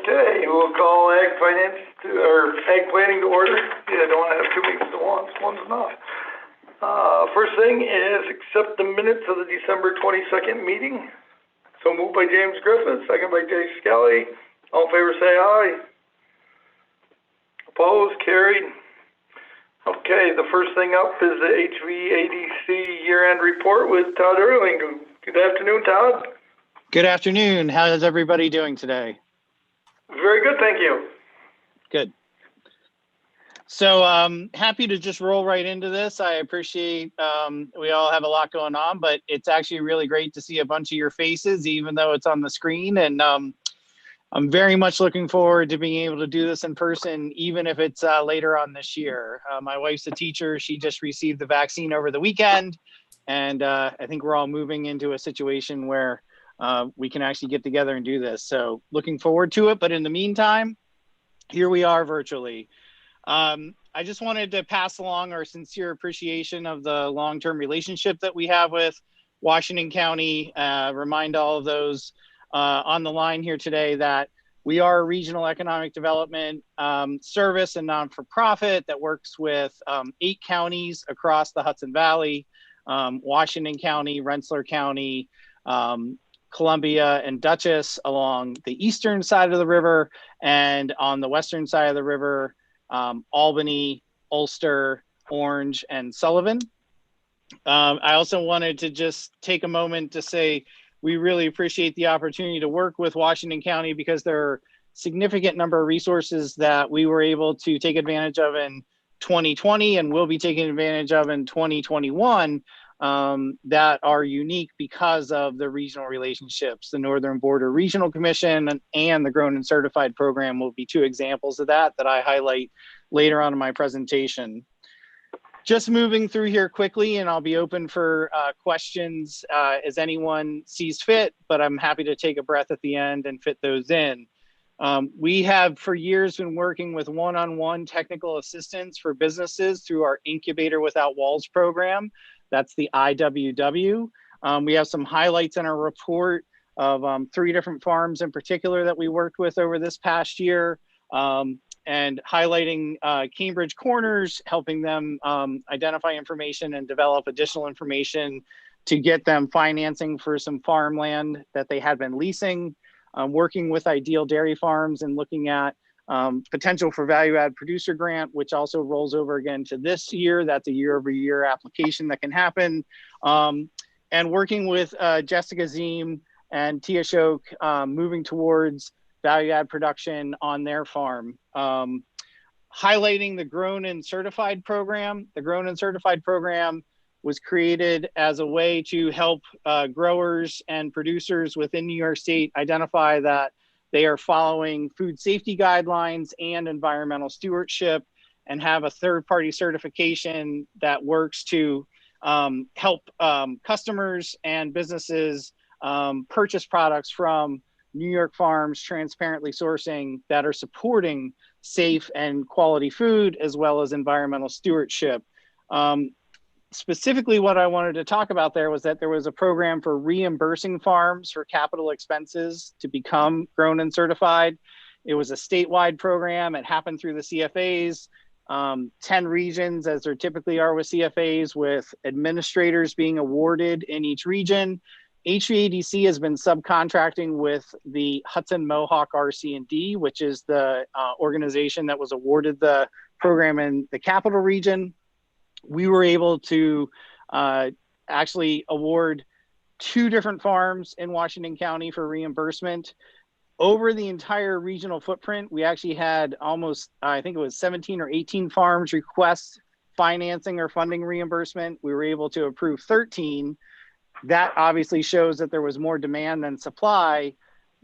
Okay, we'll call ag planning to order. Yeah, I don't want to have two meetings at once. One's enough. First thing is accept the minutes of the December 22nd meeting. So moved by James Griffith, second by Jay Skelly. All in favor say aye. Opposed? Carried. Okay, the first thing up is the HVADC year-end report with Todd Erling. Good afternoon, Todd. Good afternoon. How is everybody doing today? Very good, thank you. Good. So happy to just roll right into this. I appreciate we all have a lot going on, but it's actually really great to see a bunch of your faces, even though it's on the screen. And I'm very much looking forward to being able to do this in person, even if it's later on this year. My wife's a teacher. She just received the vaccine over the weekend. And I think we're all moving into a situation where we can actually get together and do this. So looking forward to it. But in the meantime, here we are virtually. I just wanted to pass along our sincere appreciation of the long-term relationship that we have with Washington County. Remind all of those on the line here today that we are a regional economic development service and non-for-profit that works with 8 counties across the Hudson Valley, Washington County, Rensselaer County, Columbia and Dutchess along the eastern side of the river, and on the western side of the river, Albany, Ulster, Orange, and Sullivan. I also wanted to just take a moment to say we really appreciate the opportunity to work with Washington County because there are a significant number of resources that we were able to take advantage of in 2020 and will be taking advantage of in 2021 that are unique because of the regional relationships. The Northern Border Regional Commission and the Grown and Certified program will be 2 examples of that I highlight later on in my presentation. Just moving through here quickly, and I'll be open for questions as anyone sees fit, but I'm happy to take a breath at the end and fit those in. We have for years been working with one-on-one technical assistance for businesses through our Incubator Without Walls program. That's the IWW. We have some highlights in our report of 3 different farms in particular that we worked with over this past year, and highlighting Cambridge Corners, helping them identify information and develop additional information to get them financing for some farmland that they had been leasing, working with Ideal Dairy Farms and looking at potential for value add producer grant, which also rolls over again to this year. That's a year-over-year application that can happen. And working with Jessica Ziem and Tia Shok, moving towards value add production on their farm. Highlighting the Grown and Certified program. The Grown and Certified program was created as a way to help growers and producers within New York State identify that they are following food safety guidelines and environmental stewardship and have a third-party certification that works to help customers and businesses purchase products from New York farms transparently sourcing that are supporting safe and quality food as well as environmental stewardship. Specifically, what I wanted to talk about there was that there was a program for reimbursing farms for capital expenses to become Grown and Certified. It was a statewide program. It happened through the CFAs, 10 regions, as there typically are with CFAs, with administrators being awarded in each region. HVADC has been subcontracting with the Hudson Mohawk RC&D, which is the organization that was awarded the program in the capital region. We were able to actually award 2 different farms in Washington County for reimbursement. Over the entire regional footprint, we actually had almost, I think it was 17 or 18 farms request financing or funding reimbursement. We were able to approve 13. That obviously shows that there was more demand than supply.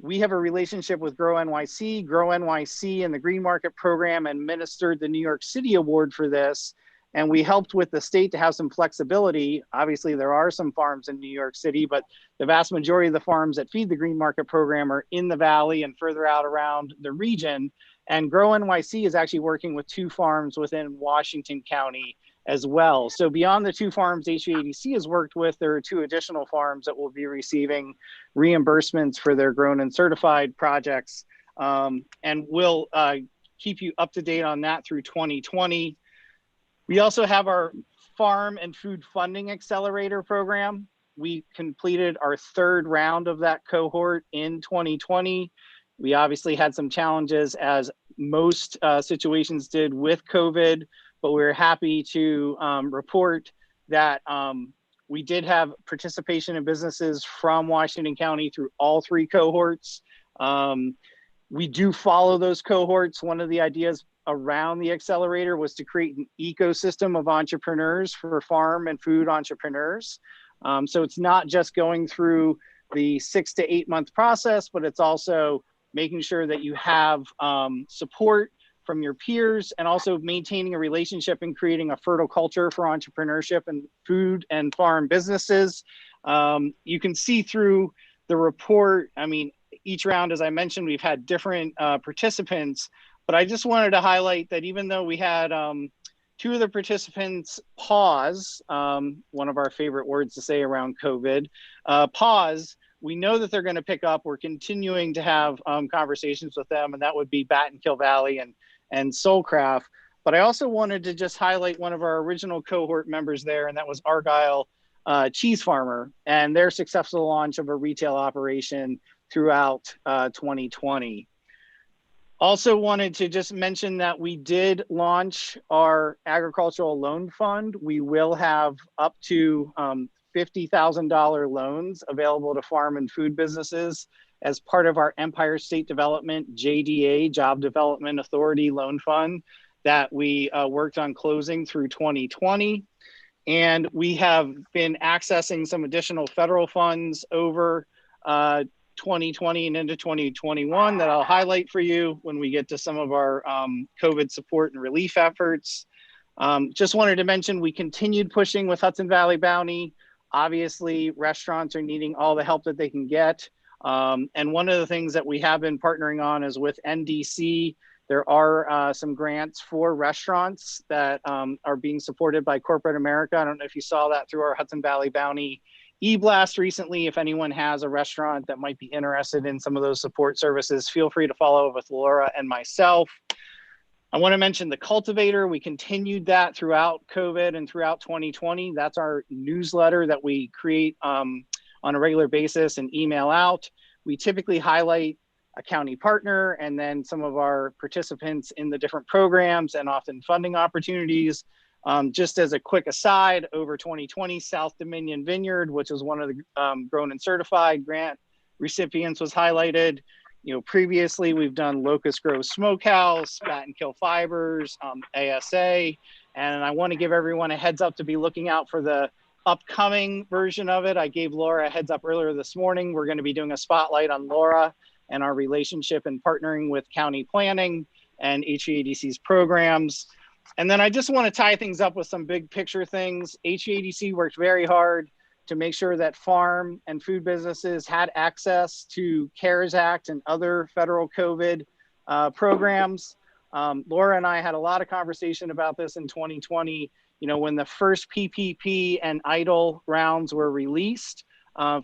We have a relationship with Grow NYC. Grow NYC and the Green Market Program administered the New York City Award for this. And we helped with the state to have some flexibility. Obviously, there are some farms in New York City, but the vast majority of the farms that feed the Green Market Program are in the Valley and further out around the region. And Grow NYC is actually working with 2 farms within Washington County as well. So beyond the 2 farms HVADC has worked with, there are 2 additional farms that will be receiving reimbursements for their Grown and Certified projects and we'll keep you up to date on that through 2020. We also have our Farm and Food Funding Accelerator program. We completed our third round of that cohort in 2020. We obviously had some challenges, as most situations did with COVID, but we're happy to report that we did have participation in businesses from Washington County through all three cohorts. We do follow those cohorts. One of the ideas around the accelerator was to create an ecosystem of entrepreneurs for farm and food entrepreneurs. So it's not just going through the 6 to 8 month process, but it's also making sure that you have support from your peers, and also maintaining a relationship and creating a fertile culture for entrepreneurship and food and farm businesses. You can see through the report, I mean, each round, as I mentioned, we've had different participants, but I just wanted to highlight that even though we had two of the participants pause, one of our favorite words to say around COVID, pause, we know that they're going to pick up. We're continuing to have conversations with them, and that would be Bat and Kill Valley and Soulcraft. But I also wanted to just highlight one of our original cohort members there, and that was Argyle Cheese Farmer, and their successful launch of a retail operation throughout 2020. Also wanted to just mention that we did launch our agricultural loan fund. We will have up to $50,000 loans available to farm and food businesses as part of our Empire State Development, JDA, Job Development Authority loan fund that we worked on closing through 2020. And we have been accessing some additional federal funds over 2020 and into 2021 that I'll highlight for you when we get to some of our COVID support and relief efforts. Just wanted to mention, we continued pushing with Hudson Valley Bounty. Obviously, restaurants are needing all the help that they can get. And one of the things that we have been partnering on is with NDC. There are some grants for restaurants that are being supported by corporate America. I don't know if you saw that through our Hudson Valley Bounty e-blast recently. If anyone has a restaurant that might be interested in some of those support services, feel free to follow up with Laura and myself. I want to mention the Cultivator. We continued that throughout COVID and throughout 2020. That's our newsletter that we create on a regular basis and email out. We typically highlight a county partner and then some of our participants in the different programs and often funding opportunities. Just as a quick aside, over 2020, South Dominion Vineyard, which was one of the Grown and Certified grant recipients, was highlighted. You know, previously we've done Locust Grove Smokehouse, Bat and Kill Fibers, ASA, and I want to give everyone a heads up to be looking out for the upcoming version of it. I gave Laura a heads up earlier this morning. We're going to be doing a spotlight on Laura and our relationship and partnering with county planning and HVADC's programs. And then I just want to tie things up with some big picture things. HVADC worked very hard to make sure that farm and food businesses had access to CARES Act and other federal COVID programs. Laura and I had a lot of conversation about this in 2020. You know, when the first PPP and EIDL rounds were released,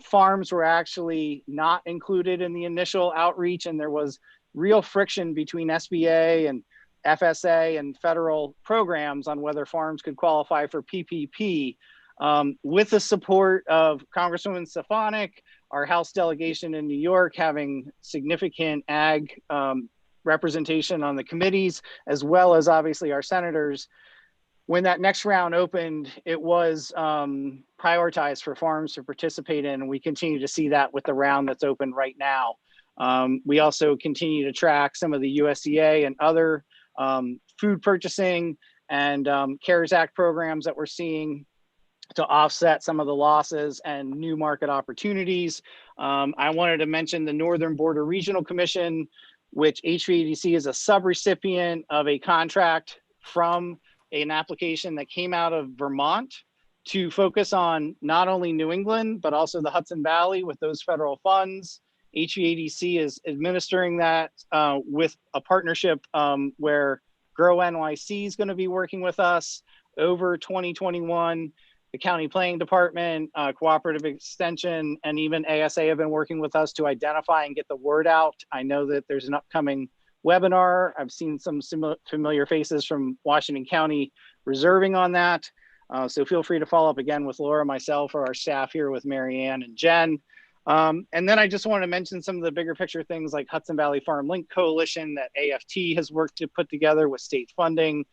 farms were actually not included in the initial outreach, and there was real friction between SBA and FSA and federal programs on whether farms could qualify for PPP. With the support of Congresswoman Stefanik, our House delegation in New York having significant ag representation on the committees, as well as obviously our senators, when that next round opened, it was prioritized for farms to participate in, and we continue to see that with the round that's open right now. We also continue to track some of the USDA and other food purchasing and CARES Act programs that we're seeing to offset some of the losses and new market opportunities. I wanted to mention the Northern Border Regional Commission, which HVADC is a subrecipient of a contract from an application that came out of Vermont to focus on not only New England, but also the Hudson Valley with those federal funds. HVADC is administering that with a partnership where Grow NYC is going to be working with us over 2021. the county planning department, cooperative extension, and even ASA have been working with us to identify and get the word out. I know that there's an upcoming webinar. I've seen some familiar faces from Washington County reserving on that. So feel free to follow up again with Laura, myself, or our staff here with Mary Ann and Jen. And then I just want to mention some of the bigger picture things like Hudson Valley Farm Link Coalition that AFT has worked to put together with state funding,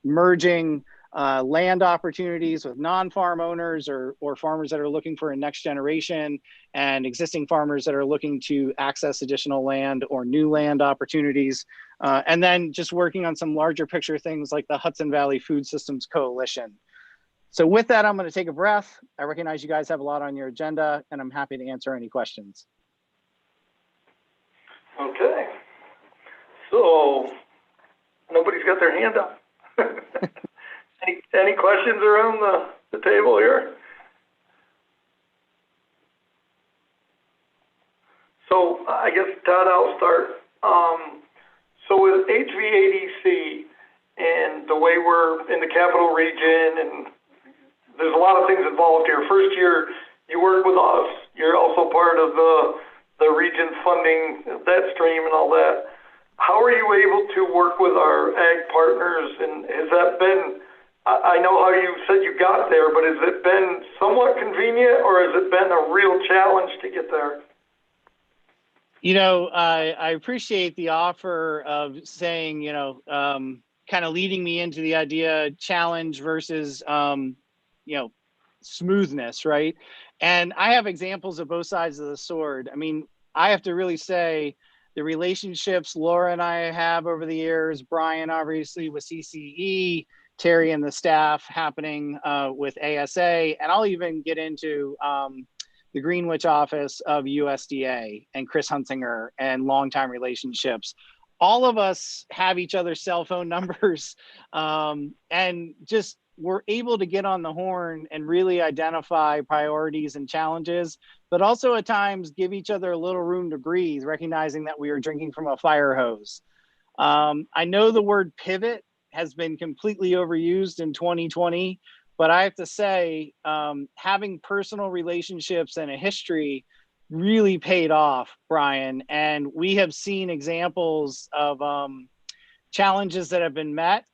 merging land opportunities with non-farm owners or farmers that are looking for a next generation, and existing farmers that are looking to access additional land or new land opportunities. And then just working on some larger picture things like the Hudson Valley Food Systems Coalition. So with that, I'm going to take a breath. I recognize you guys have a lot on your agenda, and I'm happy to answer any questions. Okay. So nobody's got their hand up. Any questions around the table here? So I guess, Todd, I'll start. So with HVADC and the way we're in the capital region, and there's a lot of things involved here. First year, you work with us. You're also part of the region funding that stream and all that. How are you able to work with our ag partners? And has that been, I know how you said you got there, but has it been somewhat convenient, or has it been a real challenge to get there? You know, I appreciate the offer of saying, you know, kind of leading me into the idea challenge versus, you know, smoothness, right? And I have examples of both sides of the sword. I mean, I have to really say the relationships Laura and I have over the years, Brian obviously with CCE, Terry and the staff happening with ASA, and I'll even get into the Greenwich office of USDA and Chris Hunsinger and longtime relationships. All of us have each other's cell phone numbers, and just we're able to get on the horn and really identify priorities and challenges, but also at times give each other a little room to breathe, recognizing that we are drinking from a fire hose. I know the word pivot has been completely overused in 2020, but I have to say, having personal relationships and a history really paid off, Brian. And we have seen examples of challenges that have been met.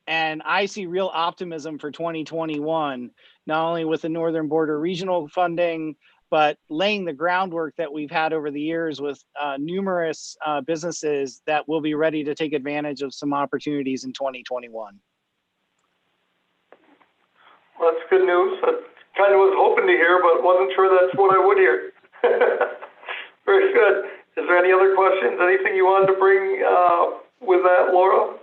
And I see real optimism for 2021, not only with the Northern Border Regional funding, but laying the groundwork that we've had over the years with numerous businesses that will be ready to take advantage of some opportunities in 2021. Well, that's good news. I kind of was hoping to hear, but wasn't sure that's what I would hear. Very good. Is there any other questions? Anything you wanted to bring with that, Laura?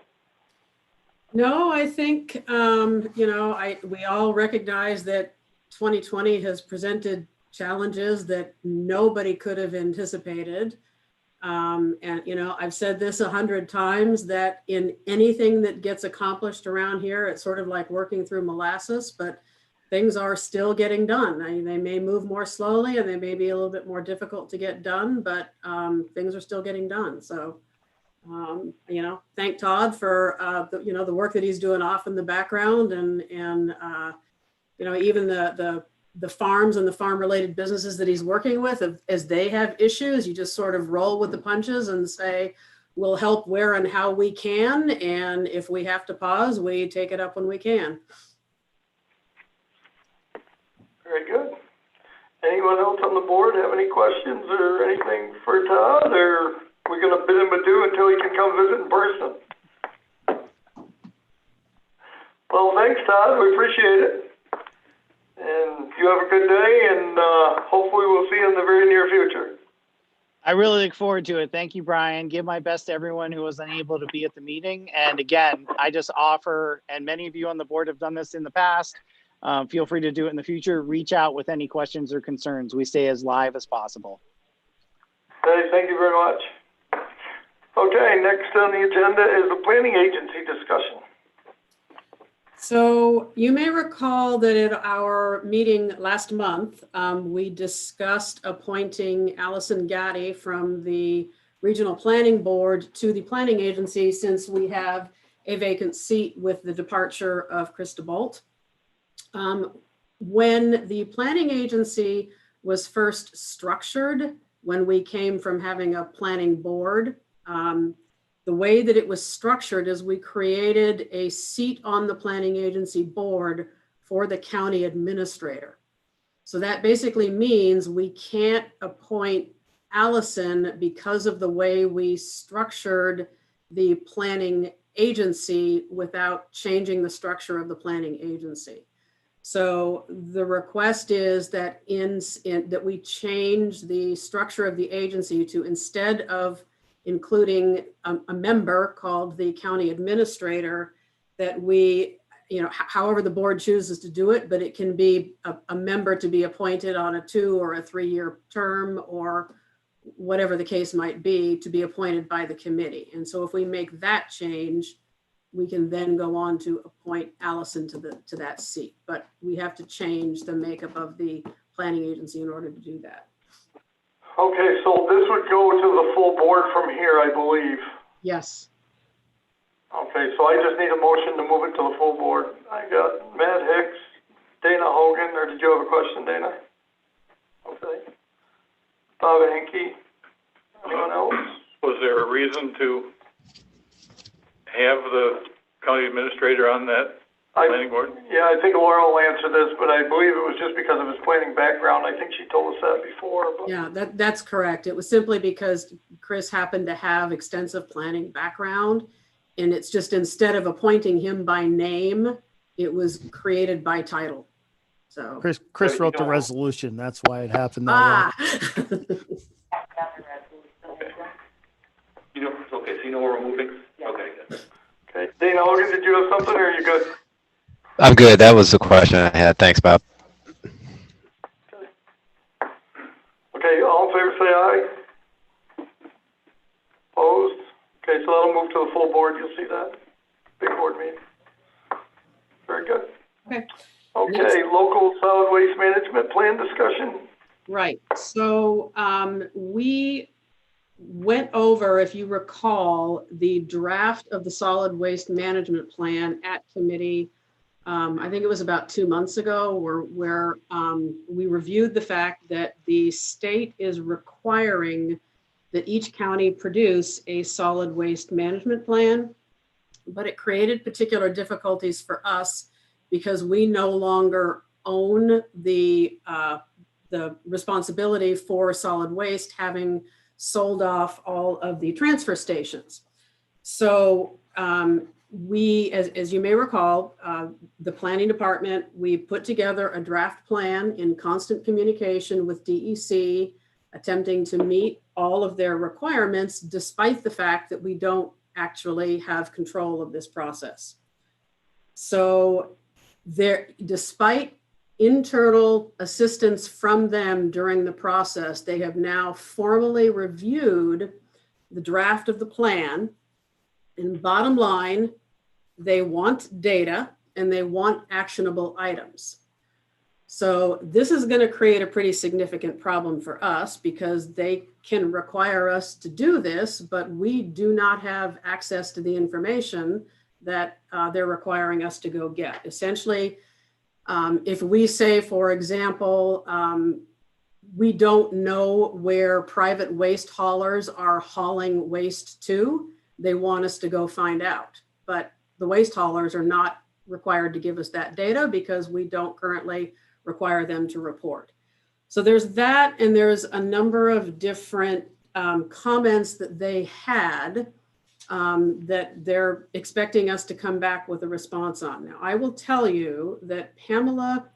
No, I think, you know, we all recognize that 2020 has presented challenges that nobody could have anticipated. And, you know, I've said this 100 times that in anything that gets accomplished around here, it's sort of like working through molasses, but things are still getting done. I mean, they may move more slowly and they may be a little bit more difficult to get done, but things are still getting done. So, you know, thank Todd for, you know, the work that he's doing off in the background, and you know, even the farms and the farm related businesses that he's working with, as they have issues, you just sort of roll with the punches and say, we'll help where and how we can. And if we have to pause, we take it up when we can. Very good. Anyone else on the board have any questions or anything for Todd, or we're going to bid him adieu until he can come visit in person? Well, thanks, Todd. We appreciate it. And you have a good day, and hopefully we'll see you in the very near future. I really look forward to it. Thank you, Brian. Give my best to everyone who was unable to be at the meeting. And again, I just offer, and many of you on the board have done this in the past, feel free to do it in the future. Reach out with any questions or concerns. We stay as live as possible. Okay, thank you very much. Okay, next on the agenda is the planning agency discussion. So you may recall that at our meeting last month, we discussed appointing Hvadc from the Regional Planning Board to the planning agency, since we have a vacant seat with the departure of Krista Bolt. when the planning agency was first structured, when we came from having a planning board, the way that it was structured is we created a seat on the planning agency board for the county administrator. So that basically means we can't appoint Allison because of the way we structured the planning agency without changing the structure of the planning agency. So the request is that that we change the structure of the agency to, instead of including a member called the county administrator, that we, however the board chooses to do it, but it can be a member to be appointed on a 2 or a 3-year term, or whatever the case might be, to be appointed by the committee. And so if we make that change, we can then go on to appoint Allison to that seat. But we have to change the makeup of the planning agency in order to do that. Okay, so this would go to the full board from here, I believe. Yes. Okay, so I just need a motion to move it to the full board. I got Matt Hicks, Dana Hogan, or did you have a question, Dana? Okay. Bob Henke, anyone else? Was there a reason to have the county administrator on that planning board? Yeah, I think Laura will answer this, but I believe it was just because of his planning background. I think she told us that before. But... Yeah, that's correct. It was simply because Chris happened to have extensive planning background, and it's just, instead of appointing him by name, it was created by title. So Chris wrote the resolution. That's why it happened that way. Okay, so you know where we're moving? Yeah. Okay. Okay, Dana Hogan, did you have something, or are you good? I'm good. That was the question I had. Thanks, Bob. Okay, all in favor say aye. Opposed? Okay, so that'll move to the full board. You'll see that. Big board meeting. Very good. Okay. Okay, local solid waste management plan discussion. Right. So we went over, if you recall, the draft of the solid waste management plan at committee. I think it was about 2 months ago, where we reviewed the fact that the state is requiring that each county produce a solid waste management plan, but it created particular difficulties for us because we no longer own the responsibility for solid waste, having sold off all of the transfer stations. So we, as you may recall, the planning department, we put together a draft plan in constant communication with DEC, attempting to meet all of their requirements, despite the fact that we don't actually have control of this process. So despite internal assistance from them during the process, they have now formally reviewed the draft of the plan. And bottom line, they want data and they want actionable items. So this is going to create a pretty significant problem for us, because they can require us to do this, but we do not have access to the information that they're requiring us to go get. Essentially, if we say, for example, we don't know where private waste haulers are hauling waste to, they want us to go find out. But the waste haulers are not required to give us that data because we don't currently require them to report. So there's that, and there's a number of different comments that they had that they're expecting us to come back with a response on. Now, I will tell you that Pamela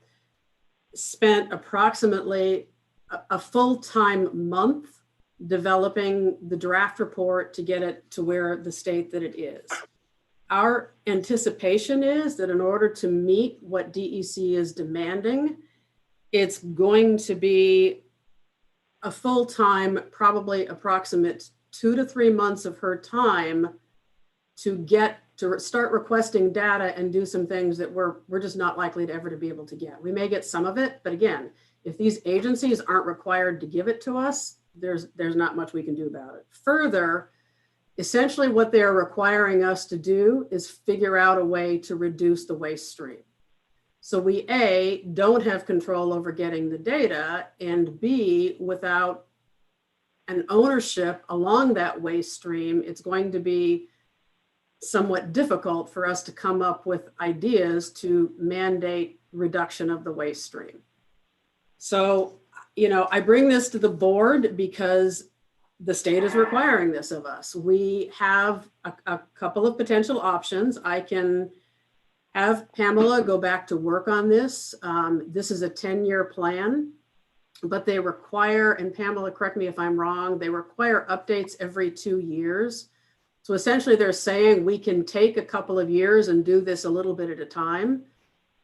spent approximately a full-time month developing the draft report to get it to where the state that it is. Our anticipation is that in order to meet what DEC is demanding, it's going to be a full-time, probably approximate 2 to 3 months of her time to start requesting data and do some things that we're just not likely to ever to be able to get. We may get some of it, but again, if these agencies aren't required to give it to us, there's not much we can do about it. Further, essentially what they're requiring us to do is figure out a way to reduce the waste stream. So we A, don't have control over getting the data, and B, without an ownership along that waste stream, it's going to be somewhat difficult for us to come up with ideas to mandate reduction of the waste stream. So, I bring this to the board because the state is requiring this of us. We have a couple of potential options. I can have Pamela go back to work on this. This is a 10-year plan, but they require, and Pamela, correct me if I'm wrong, they require updates every 2 years. So essentially they're saying we can take a couple of years and do this a little bit at a time.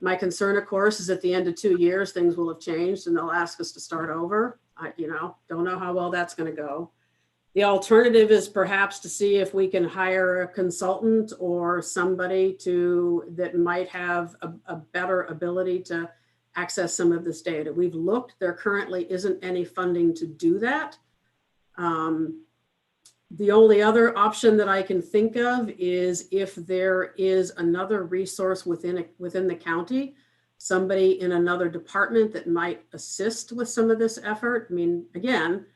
My concern, of course, is at the end of 2 years, things will have changed and they'll ask us to start over. I don't know how well that's going to go. The alternative is perhaps to see if we can hire a consultant or somebody that might have a better ability to access some of this data. We've looked, there currently isn't any funding to do that. The only other option that I can think of is if there is another resource within the county, somebody in another department that might assist with some of this effort. I mean, again,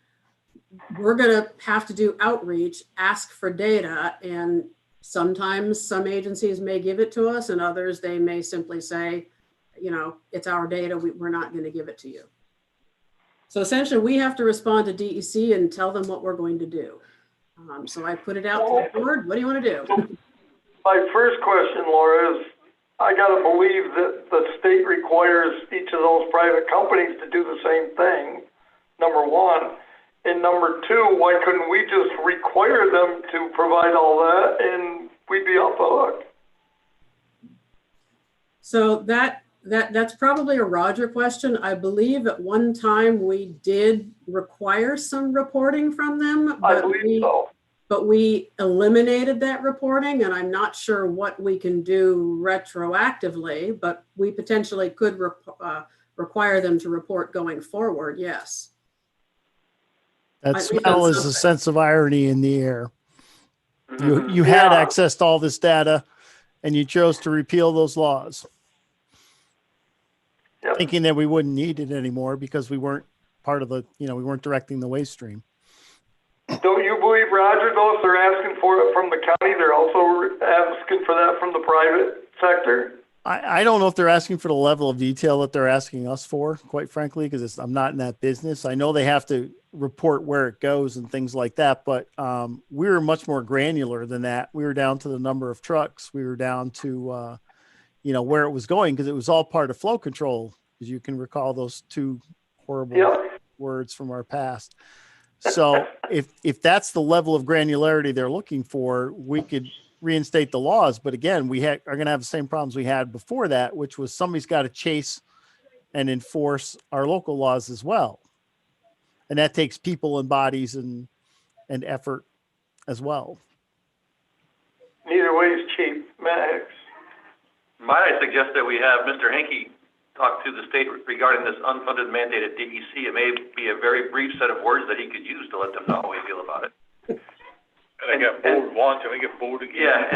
we're going to have to do outreach, ask for data, and sometimes some agencies may give it to us and others, they may simply say, it's our data, we're not going to give it to you. So essentially we have to respond to DEC and tell them what we're going to do. So I put it out to the board. What do you want to do? My first question, Laura, is I got to believe that the state requires each of those private companies to do the same thing, number one. And number two, why couldn't we just require them to provide all that and we'd be off the hook? So that's probably a Roger question. I believe at one time we did require some reporting from them, but we eliminated that reporting, and I'm not sure what we can do retroactively, but we potentially could require them to report going forward. Yes. That smell is a sense of irony in the air. You had access to all this data and you chose to repeal those laws. Yep. Thinking that we wouldn't need it anymore because we weren't part of the, we weren't directing the waste stream. Don't you believe, Roger, though, if they're asking for it from the county, they're also asking for that from the private sector? I don't know if they're asking for the level of detail that they're asking us for, quite frankly, because I'm not in that business. I know they have to report where it goes and things like that, but we were much more granular than that. We were down to the number of trucks. We were down to, where it was going, because it was all part of flow control, as you can recall those two horrible words from our past. So if that's the level of granularity they're looking for, we could reinstate the laws. But again, we are going to have the same problems we had before that, which was somebody's got to chase and enforce our local laws as well. And that takes people and bodies and effort as well. Neither way is cheap. Max. Might I suggest that we have Mr. Henke talk to the state regarding this unfunded mandate at DEC? It may be a very brief set of words that he could use to let them know how we feel about it. And I got bold once and we get bold again. Yeah.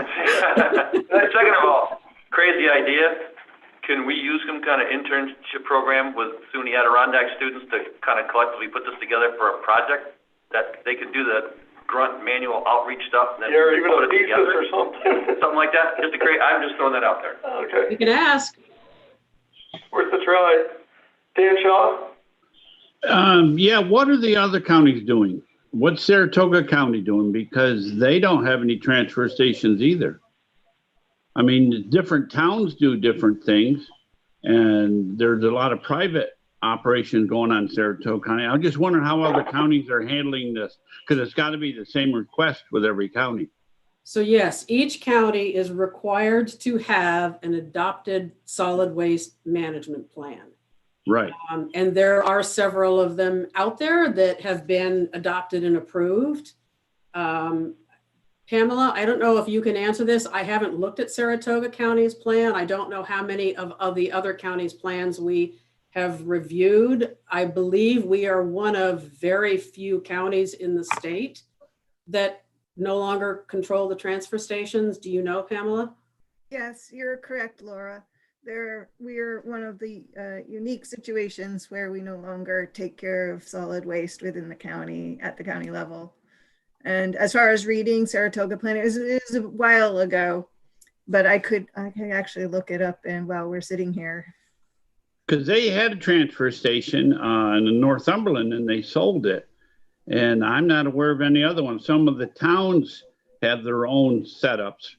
And second of all, crazy idea. Can we use some kind of internship program with SUNY Adirondack students to kind of collectively put this together for a project that they could do the grunt manual outreach stuff and then even put a it thesis together or something. Something like that. I'm just throwing that out there. Okay. You can ask. Worth a try. Dan Shaw? Yeah, what are the other counties doing? What's Saratoga County doing? Because they don't have any transfer stations either. I mean, different towns do different things, and there's a lot of private operation going on in Saratoga County. I'm just wondering how other counties are handling this, because it's got to be the same request with every county. So yes, each county is required to have an adopted solid waste management plan. Right. And there are several of them out there that have been adopted and approved. Pamela, I don't know if you can answer this. I haven't looked at Saratoga County's plan. I don't know how many of the other counties' plans we have reviewed. I believe we are one of very few counties in the state that no longer control the transfer stations. Do you know, Pamela? Yes, you're correct, Laura. we're one of the unique situations where we no longer take care of solid waste within the county at the county level. And as far as reading Saratoga Plan, it was a while ago, but I can actually look it up and while we're sitting here. Because they had a transfer station in Northumberland and they sold it. And I'm not aware of any other one. Some of the towns have their own setups.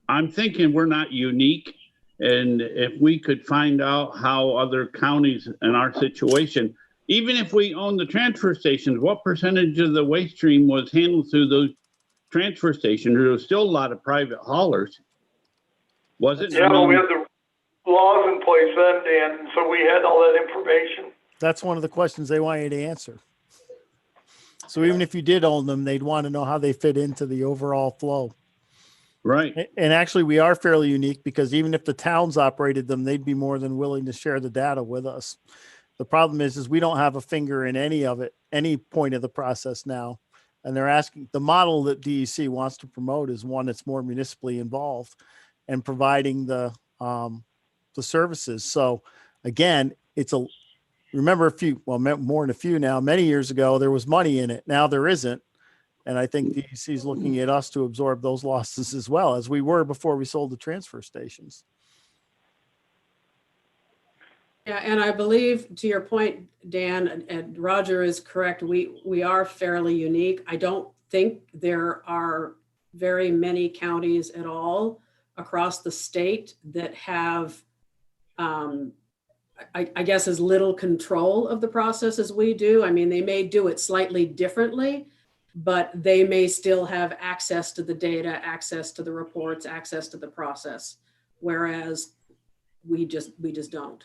I'm thinking we're not unique. And if we could find out how other counties in our situation, even if we own the transfer stations, what percentage of the waste stream was handled through those transfer stations? There was still a lot of private haulers. Was it? Yeah, but we had the laws in place then, Dan, so we had all that information. That's one of the questions they want you to answer. So even if you did own them, they'd want to know how they fit into the overall flow. Right. And actually, we are fairly unique because even if the towns operated them, they'd be more than willing to share the data with us. The problem is we don't have a finger in any of it, any point of the process now. And they're asking, the model that DEC wants to promote is one that's more municipally involved and providing the services. So again, remember more than a few now, many years ago, there was money in it. Now there isn't. And I think DEC is looking at us to absorb those losses as well as we were before we sold the transfer stations. Yeah, and I believe to your point, Dan, and Roger is correct. We are fairly unique. I don't think there are very many counties at all across the state that have, I guess, as little control of the process as we do. I mean, they may do it slightly differently, but they may still have access to the data, access to the reports, access to the process, whereas we just don't.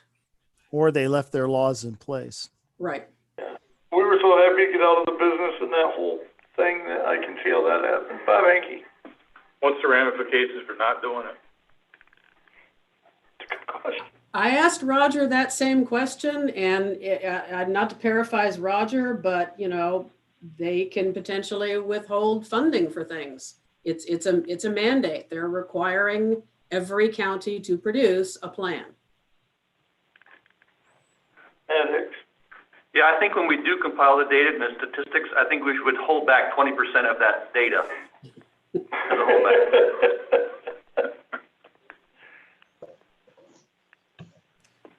Or they left their laws in place. Right. Yeah. We were so happy to get out of the business and that whole thing that I can see how that happened. Bob Anke. What's the ramifications for not doing it? It's a good question. I asked Roger that same question, and not to paraphrase Roger, but they can potentially withhold funding for things. It's a mandate. They're requiring every county to produce a plan. Yeah, I think when we do compile the data and the statistics, I think we should hold back 20% of that data. As a holdback.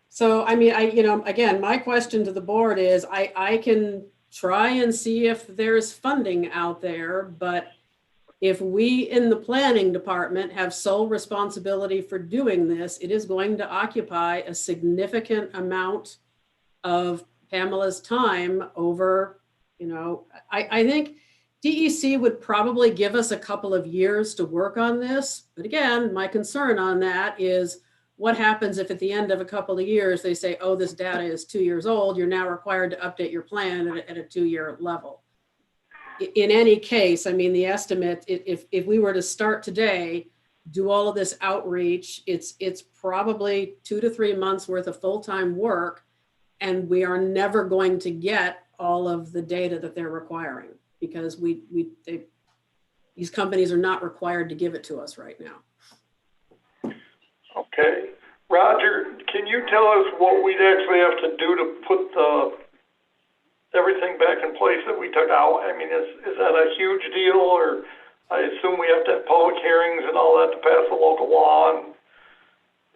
So, I mean, again, my question to the board is, I can try and see if there's funding out there, but if we in the planning department have sole responsibility for doing this, it is going to occupy a significant amount of Pamela's time over, I think DEC would probably give us a couple of years to work on this. But again, my concern on that is what happens if at the end of a couple of years, they say, oh, this data is 2 years old. You're now required to update your plan at a 2-year level. In any case, I mean, the estimate, if we were to start today, do all of this outreach, it's probably 2 to 3 months worth of full-time work. And we are never going to get all of the data that they're requiring because these companies are not required to give it to us right now. Okay. Roger, can you tell us what we'd actually have to do to put everything back in place that we took out? I mean, is that a huge deal, or I assume we have to have public hearings and all that to pass a local law?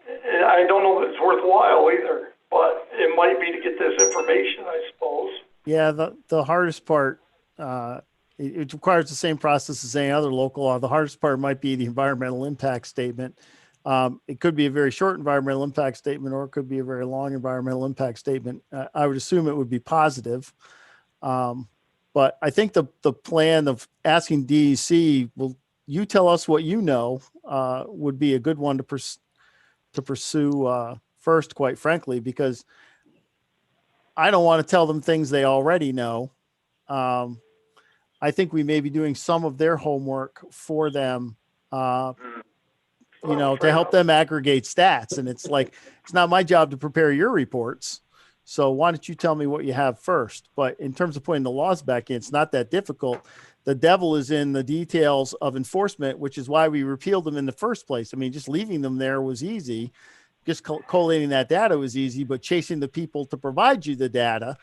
And I don't know that it's worthwhile either. But it might be to get this information, I suppose. Yeah, the hardest part, it requires the same process as any other local law. The hardest part might be the environmental impact statement. It could be a very short environmental impact statement, or it could be a very long environmental impact statement. I would assume it would be positive. But I think the plan of asking DEC, well, you tell us what you know, would be a good one to pursue first, quite frankly, because I don't want to tell them things they already know. I think we may be doing some of their homework for them, to help them aggregate stats. And it's like, it's not my job to prepare your reports. So why don't you tell me what you have first? But in terms of putting the laws back in, it's not that difficult. The devil is in the details of enforcement, which is why we repealed them in the first place. I mean, just leaving them there was easy. Just collating that data was easy, but chasing the people to provide you the data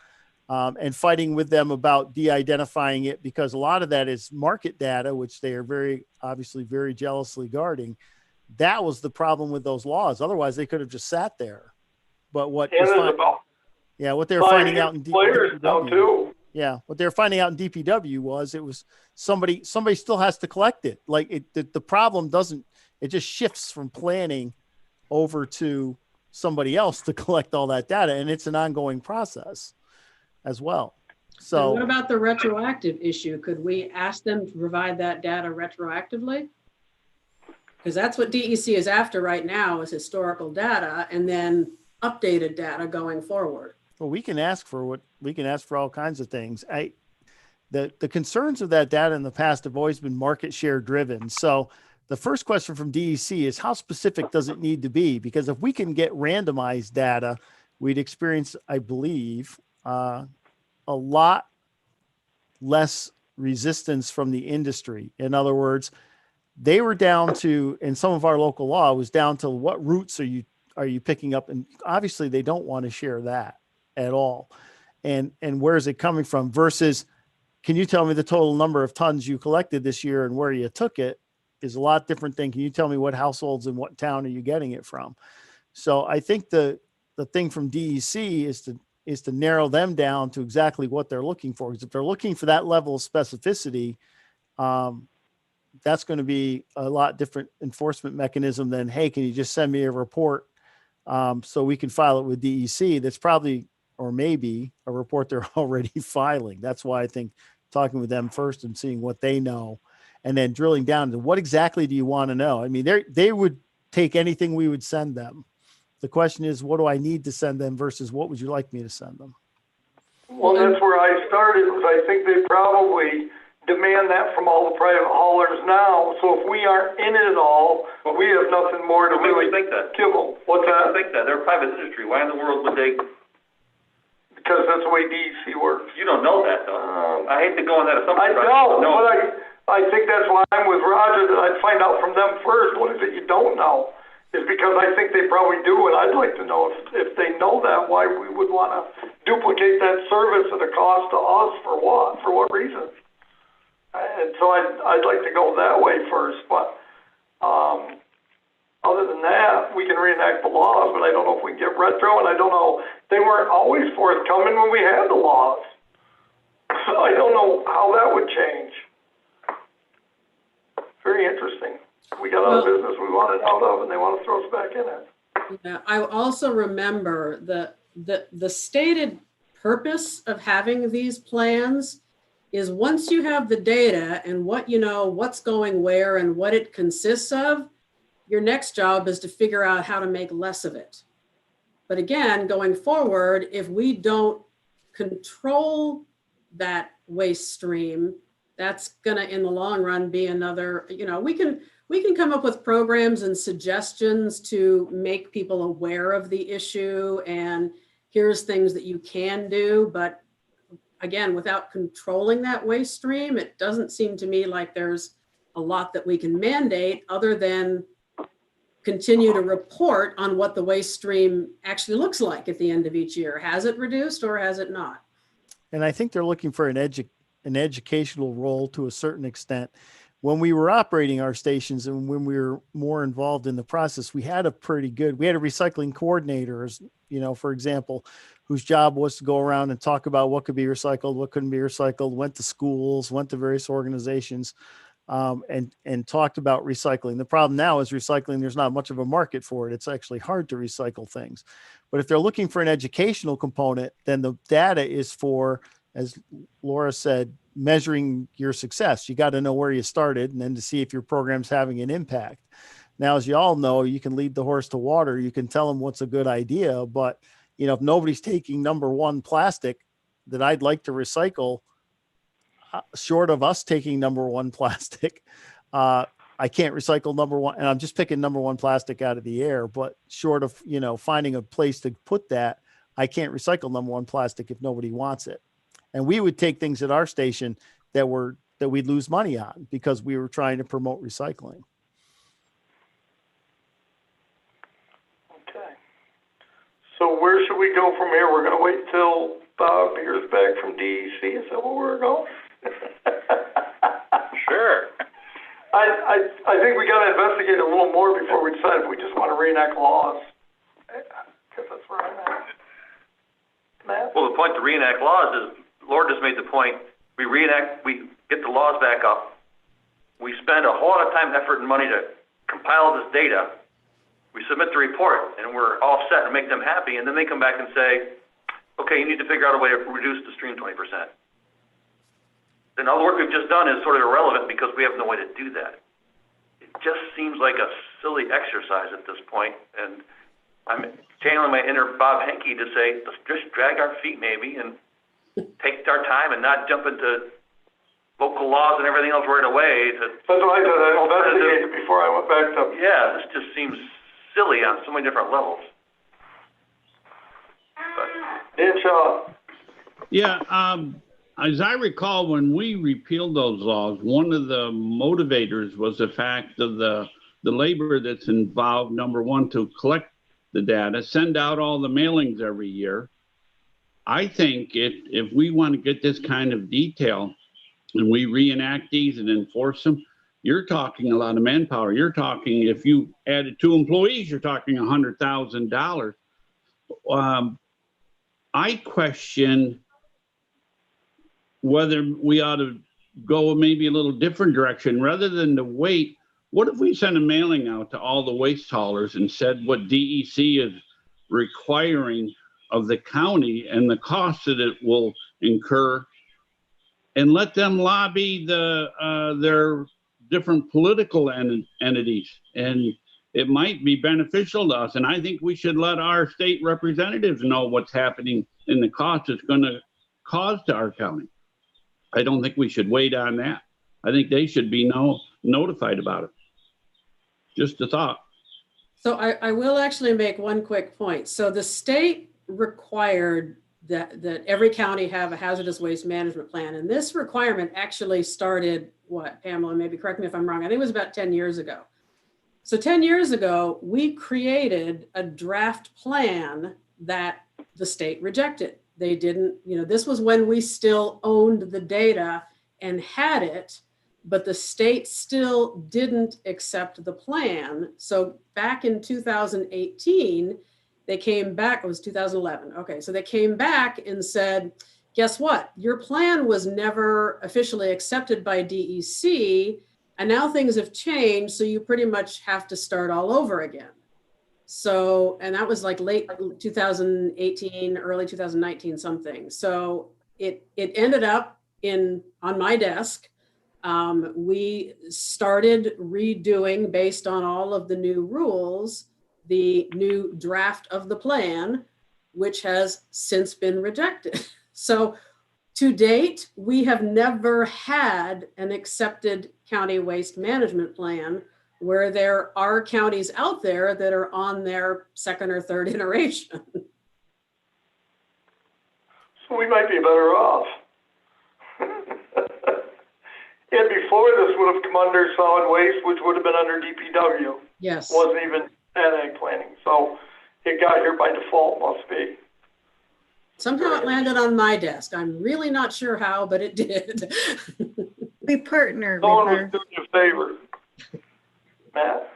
and fighting with them about de-identifying it, because a lot of that is market data, which they are obviously very jealously guarding. That was the problem with those laws. Otherwise, they could have just sat there. But what they're finding out in DPW, what they're finding out in DPW was it was somebody still has to collect it. Like the problem it just shifts from planning over to somebody else to collect all that data, and it's an ongoing process as well. So and what about the retroactive issue? Could we ask them to provide that data retroactively? Because that's what DEC is after right now, is historical data and then updated data going forward. Well, we can ask for all kinds of things. The concerns of that data in the past have always been market share driven. So the first question from DEC is, how specific does it need to be? Because if we can get randomized data, we'd experience, I believe, a lot less resistance from the industry. In other words, they were down to, in some of our local law, was down to what routes are you picking up? And obviously they don't want to share that at all. And where is it coming from versus, can you tell me the total number of tons you collected this year and where you took it is a lot different thing. Can you tell me what households and what town are you getting it from? So I think the thing from DEC is to narrow them down to exactly what they're looking for. Because if they're looking for that level of specificity, that's going to be a lot different enforcement mechanism than, hey, can you just send me a report so we can file it with DEC? That's probably, or maybe, a report they're already filing. That's why I think talking with them first and seeing what they know, and then drilling down to what exactly do you want to know? I mean, they would take anything we would send them. The question is, what do I need to send them versus what would you like me to send them? Well, that's where I started, was I think they probably demand that from all the private haulers now. So if we aren't in it at all, we have nothing more to really think that. give them. What's that? I think that. They're a private industry. Why in the world would they? Because that's the way DEC works. You don't know that, though. I hate to go on that assumption. I don't, but I think that's why I'm with Roger, that I'd find out from them first. What is it you don't know? Is because I think they probably do, and I'd like to know if they know that, why we would want to duplicate that service at a cost to us for what? For what reason? And so I'd like to go that way first, but other than that, we can reenact the laws, but I don't know if we can get retro, and I don't know, they weren't always forthcoming when we had the laws. So I don't know how that would change. Very interesting. We got out of business we wanted out of, and they want to throw us back in it. Yeah, I also remember the stated purpose of having these plans is, once you have the data and what you know, what's going where and what it consists of, your next job is to figure out how to make less of it. But again, going forward, if we don't control that waste stream, that's gonna, in the long run, be another, we can come up with programs and suggestions to make people aware of the issue, and here's things that you can do. But again, without controlling that waste stream, it doesn't seem to me like there's a lot that we can mandate other than continue to report on what the waste stream actually looks like at the end of each year. Has it reduced or has it not? And I think they're looking for an educational role to a certain extent. When we were operating our stations and when we were more involved in the process, we had a recycling coordinator, for example, whose job was to go around and talk about what could be recycled, what couldn't be recycled, went to schools, went to various organizations, and talked about recycling. The problem now is recycling, there's not much of a market for it. It's actually hard to recycle things. But if they're looking for an educational component, then the data is for, as Laura said, measuring your success. You got to know where you started and then to see if your program's having an impact. Now, as you all know, you can lead the horse to water. You can tell them what's a good idea, but if nobody's taking number one plastic that I'd like to recycle, short of us taking number one plastic, I can't recycle number one. And I'm just picking number one plastic out of the air, but short of, finding a place to put that, I can't recycle number one plastic if nobody wants it. And we would take things at our station that were that we'd lose money on because we were trying to promote recycling. Okay. So where should we go from here? We're gonna wait till Bob hears back from DEC, is that where we're going? Sure. I think we gotta investigate a little more before we decide if we just wanna reenact laws. Guess that's where I'm at. Matt? Well, the point to reenact laws is, Lord just made the point, we get the laws back up. We spend a whole lot of time, effort, and money to compile this data. We submit the report, and we're all set and make them happy, and then they come back and say, okay, you need to figure out a way to reduce the stream 20%. Then all the work we've just done is sort of irrelevant because we have no way to do that. It just seems like a silly exercise at this point, and I'm channeling my inner Bob Henke to say, let's just drag our feet maybe and take our time and not jump into local laws and everything else right away. That's what I did, I investigated before I went back to. Yeah, this just seems silly on so many different levels. Dan Shaw. Yeah, as I recall, when we repealed those laws, one of the motivators was the fact of the labor that's involved, number one, to collect the data, send out all the mailings every year. I think if we want to get this kind of detail and we reenact these and enforce them, you're talking a lot of manpower. You're talking, if you added 2 employees, you're talking $100,000. I question whether we ought to go maybe a little different direction rather than to wait. What if we send a mailing out to all the waste haulers and said what DEC is requiring of the county and the cost that it will incur, and let them lobby their different political entities, and it might be beneficial to us. And I think we should let our state representatives know what's happening and the cost it's going to cause to our county. I don't think we should wait on that. I think they should be notified about it. Just a thought. So I will actually make one quick point. So the state required that every county have a hazardous waste management plan. And this requirement actually started, what, Pamela, maybe correct me if I'm wrong, I think it was about 10 years ago. So 10 years ago, we created a draft plan that the state rejected. They didn't, this was when we still owned the data and had it, but the state still didn't accept the plan. So back in 2018, they came back, it was 2011. Okay, so they came back and said, guess what? Your plan was never officially accepted by DEC, and now things have changed, so you pretty much have to start all over again. So, and that was like late 2018, early 2019 something. So it ended up on my desk. We started redoing, based on all of the new rules, the new draft of the plan, which has since been rejected. So to date, we have never had an accepted county waste management plan, where there are counties out there that are on their second or third iteration. So we might be better off. And before this would have come under solid waste, which would have been under DPW. Yes. Wasn't even ag planning. So it got here by default, must be. Somehow it landed on my desk. I'm really not sure how, but it did. We partner Someone with was her. doing you a favor. Matt?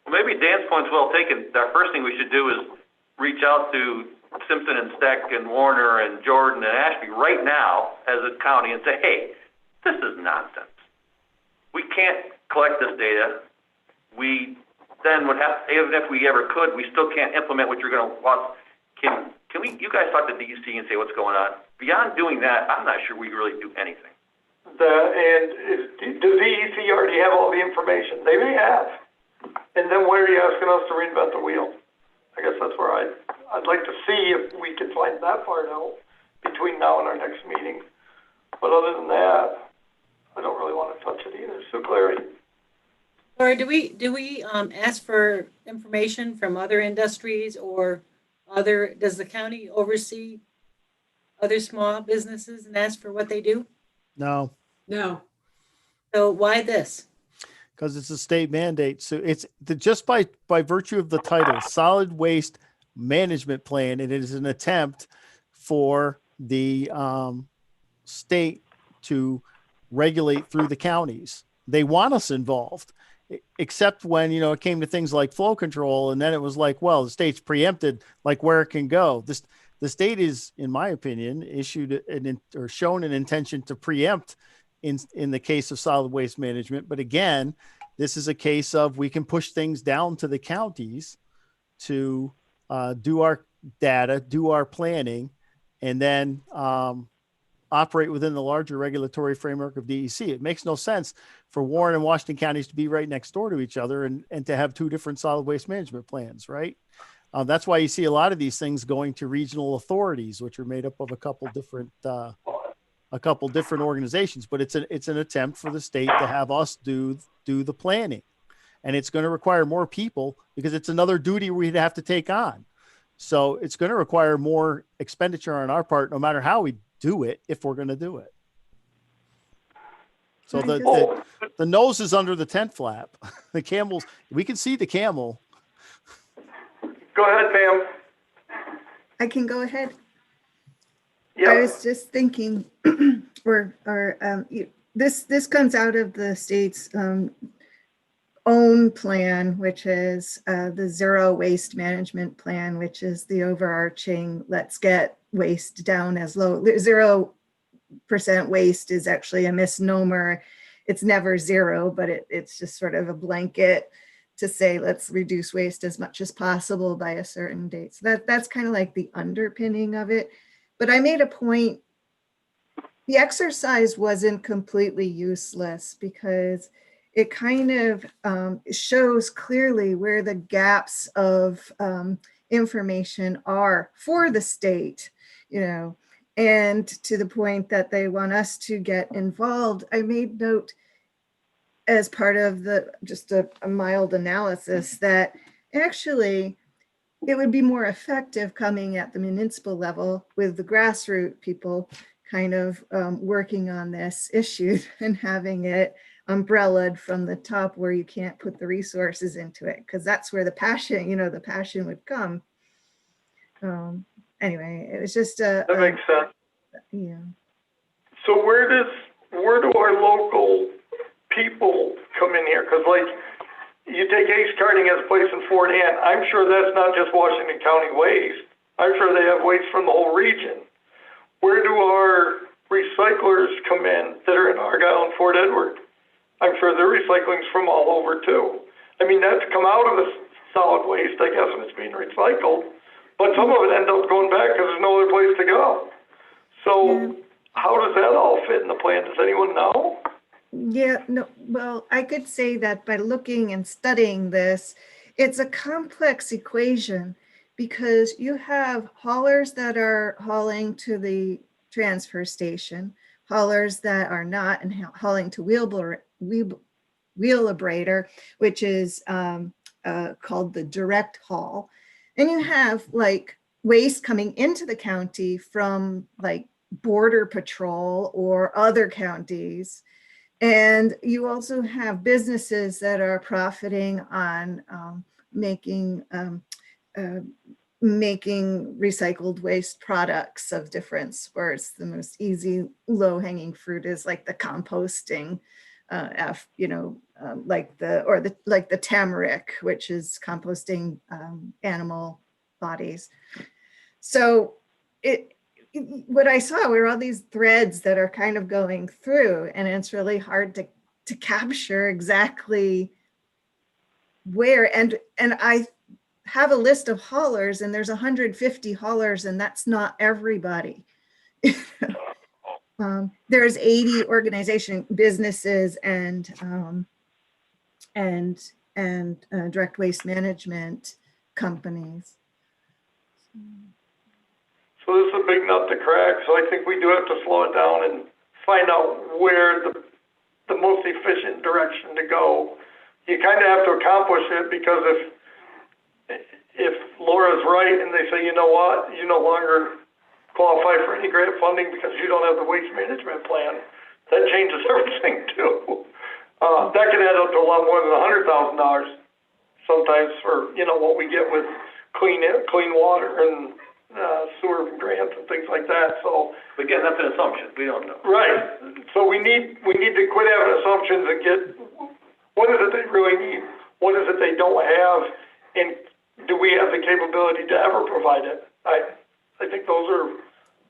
Well, maybe Dan's point's well taken. Our first thing we should do is reach out to Simpson and Steck and Warner and Jordan and Ashby right now as a county and say, hey, this is nonsense. We can't collect this data. We then would have, even if we ever could, we still can't implement what you're going to want. Can we, you guys talk to DEC and say what's going on? Beyond doing that, I'm not sure we really do anything. Does DEC already have all the information? They may have. And then why are you asking us to reinvent the wheel? I guess that's where I'd like to see if we can find that part out between now and our next meeting. But other than that, I don't really want to touch it either. So Clary. Or do we ask for information from other industries or does the county oversee other small businesses and ask for what they do? No. No. So why this? Because it's a state mandate. So it's just by virtue of the title, Solid Waste Management Plan, and it is an attempt for the state to regulate through the counties. They want us involved, except when, it came to things like flow control. And then it was like, well, the state's preempted, like where it can go. The state is, in my opinion, issued or shown an intention to preempt in the case of solid waste management. But again, this is a case of we can push things down to the counties to do our data, do our planning, and then operate within the larger regulatory framework of DEC. It makes no sense for Warren and Washington counties to be right next door to each other and to have two different solid waste management plans, right? That's why you see a lot of these things going to regional authorities, which are made up of a couple different organizations. But it's an attempt for the state to have us do the planning, and it's going to require more people because it's another duty we'd have to take on. So it's going to require more expenditure on our part, no matter how we do it, if we're going to do it. So the nose is under the tent flap. The camels, we can see the camel. Go ahead, Pam. I can go ahead. Yeah. I was just thinking, this comes out of the state's own plan, which is the Zero Waste Management Plan, which is the overarching, let's get waste down as low. 0% waste is actually a misnomer. It's never zero, but it's just sort of a blanket to say, let's reduce waste as much as possible by a certain date. So that's kind of like the underpinning of it. But I made a point, the exercise wasn't completely useless because it kind of shows clearly where the gaps of information are for the state, and to the point that they want us to get involved. I made note as part of just a mild analysis that actually it would be more effective coming at the municipal level with the grassroots people kind of working on this issue and having it umbrellaed from the top where you can't put the resources into it, because that's where the passion would come. Anyway, it was just that makes sense. Yeah. So where do our local people come in here? Because like you take Ace Karting as a place in Fort Ann, I'm sure that's not just Washington County waste. I'm sure they have waste from the whole region. Where do our recyclers come in that are in Argyle and Fort Edward? I'm sure their recycling's from all over too. I mean, that's come out of the solid waste, I guess, when it's being recycled. But some of it ends up going back because there's no other place to go. So how does that all fit in the plan? Does anyone know? Yeah, no, well, I could say that by looking and studying this, it's a complex equation because you have haulers that are hauling to the transfer station, haulers that are not, and hauling to wheelabrator, which is called the direct haul. And you have like waste coming into the county from like Border Patrol or other counties. And you also have businesses that are profiting on making recycled waste products of different sorts. The most easy low-hanging fruit is like the composting, like the tamarick, which is composting animal bodies. So what I saw were all these threads that are kind of going through, and it's really hard to capture exactly where. And I have a list of haulers, and there's 150 haulers, and that's not everybody. There's 80 organization businesses and direct waste management companies. So this is a big nut to crack. So I think we do have to slow it down and find out where the most efficient direction to go. You kind of have to accomplish it, because if Laura's right and they say, you know what, you no longer qualify for any grant funding because you don't have the waste management plan, that changes everything too. That could add up to a lot more than $100,000 sometimes for, you know, what we get with clean water and sewer grants and things like that, so. Again, that's an assumption, we don't know. Right, so we need to quit having assumptions and get, what is it they really need? What is it they don't have? And do we have the capability to ever provide it? I think those are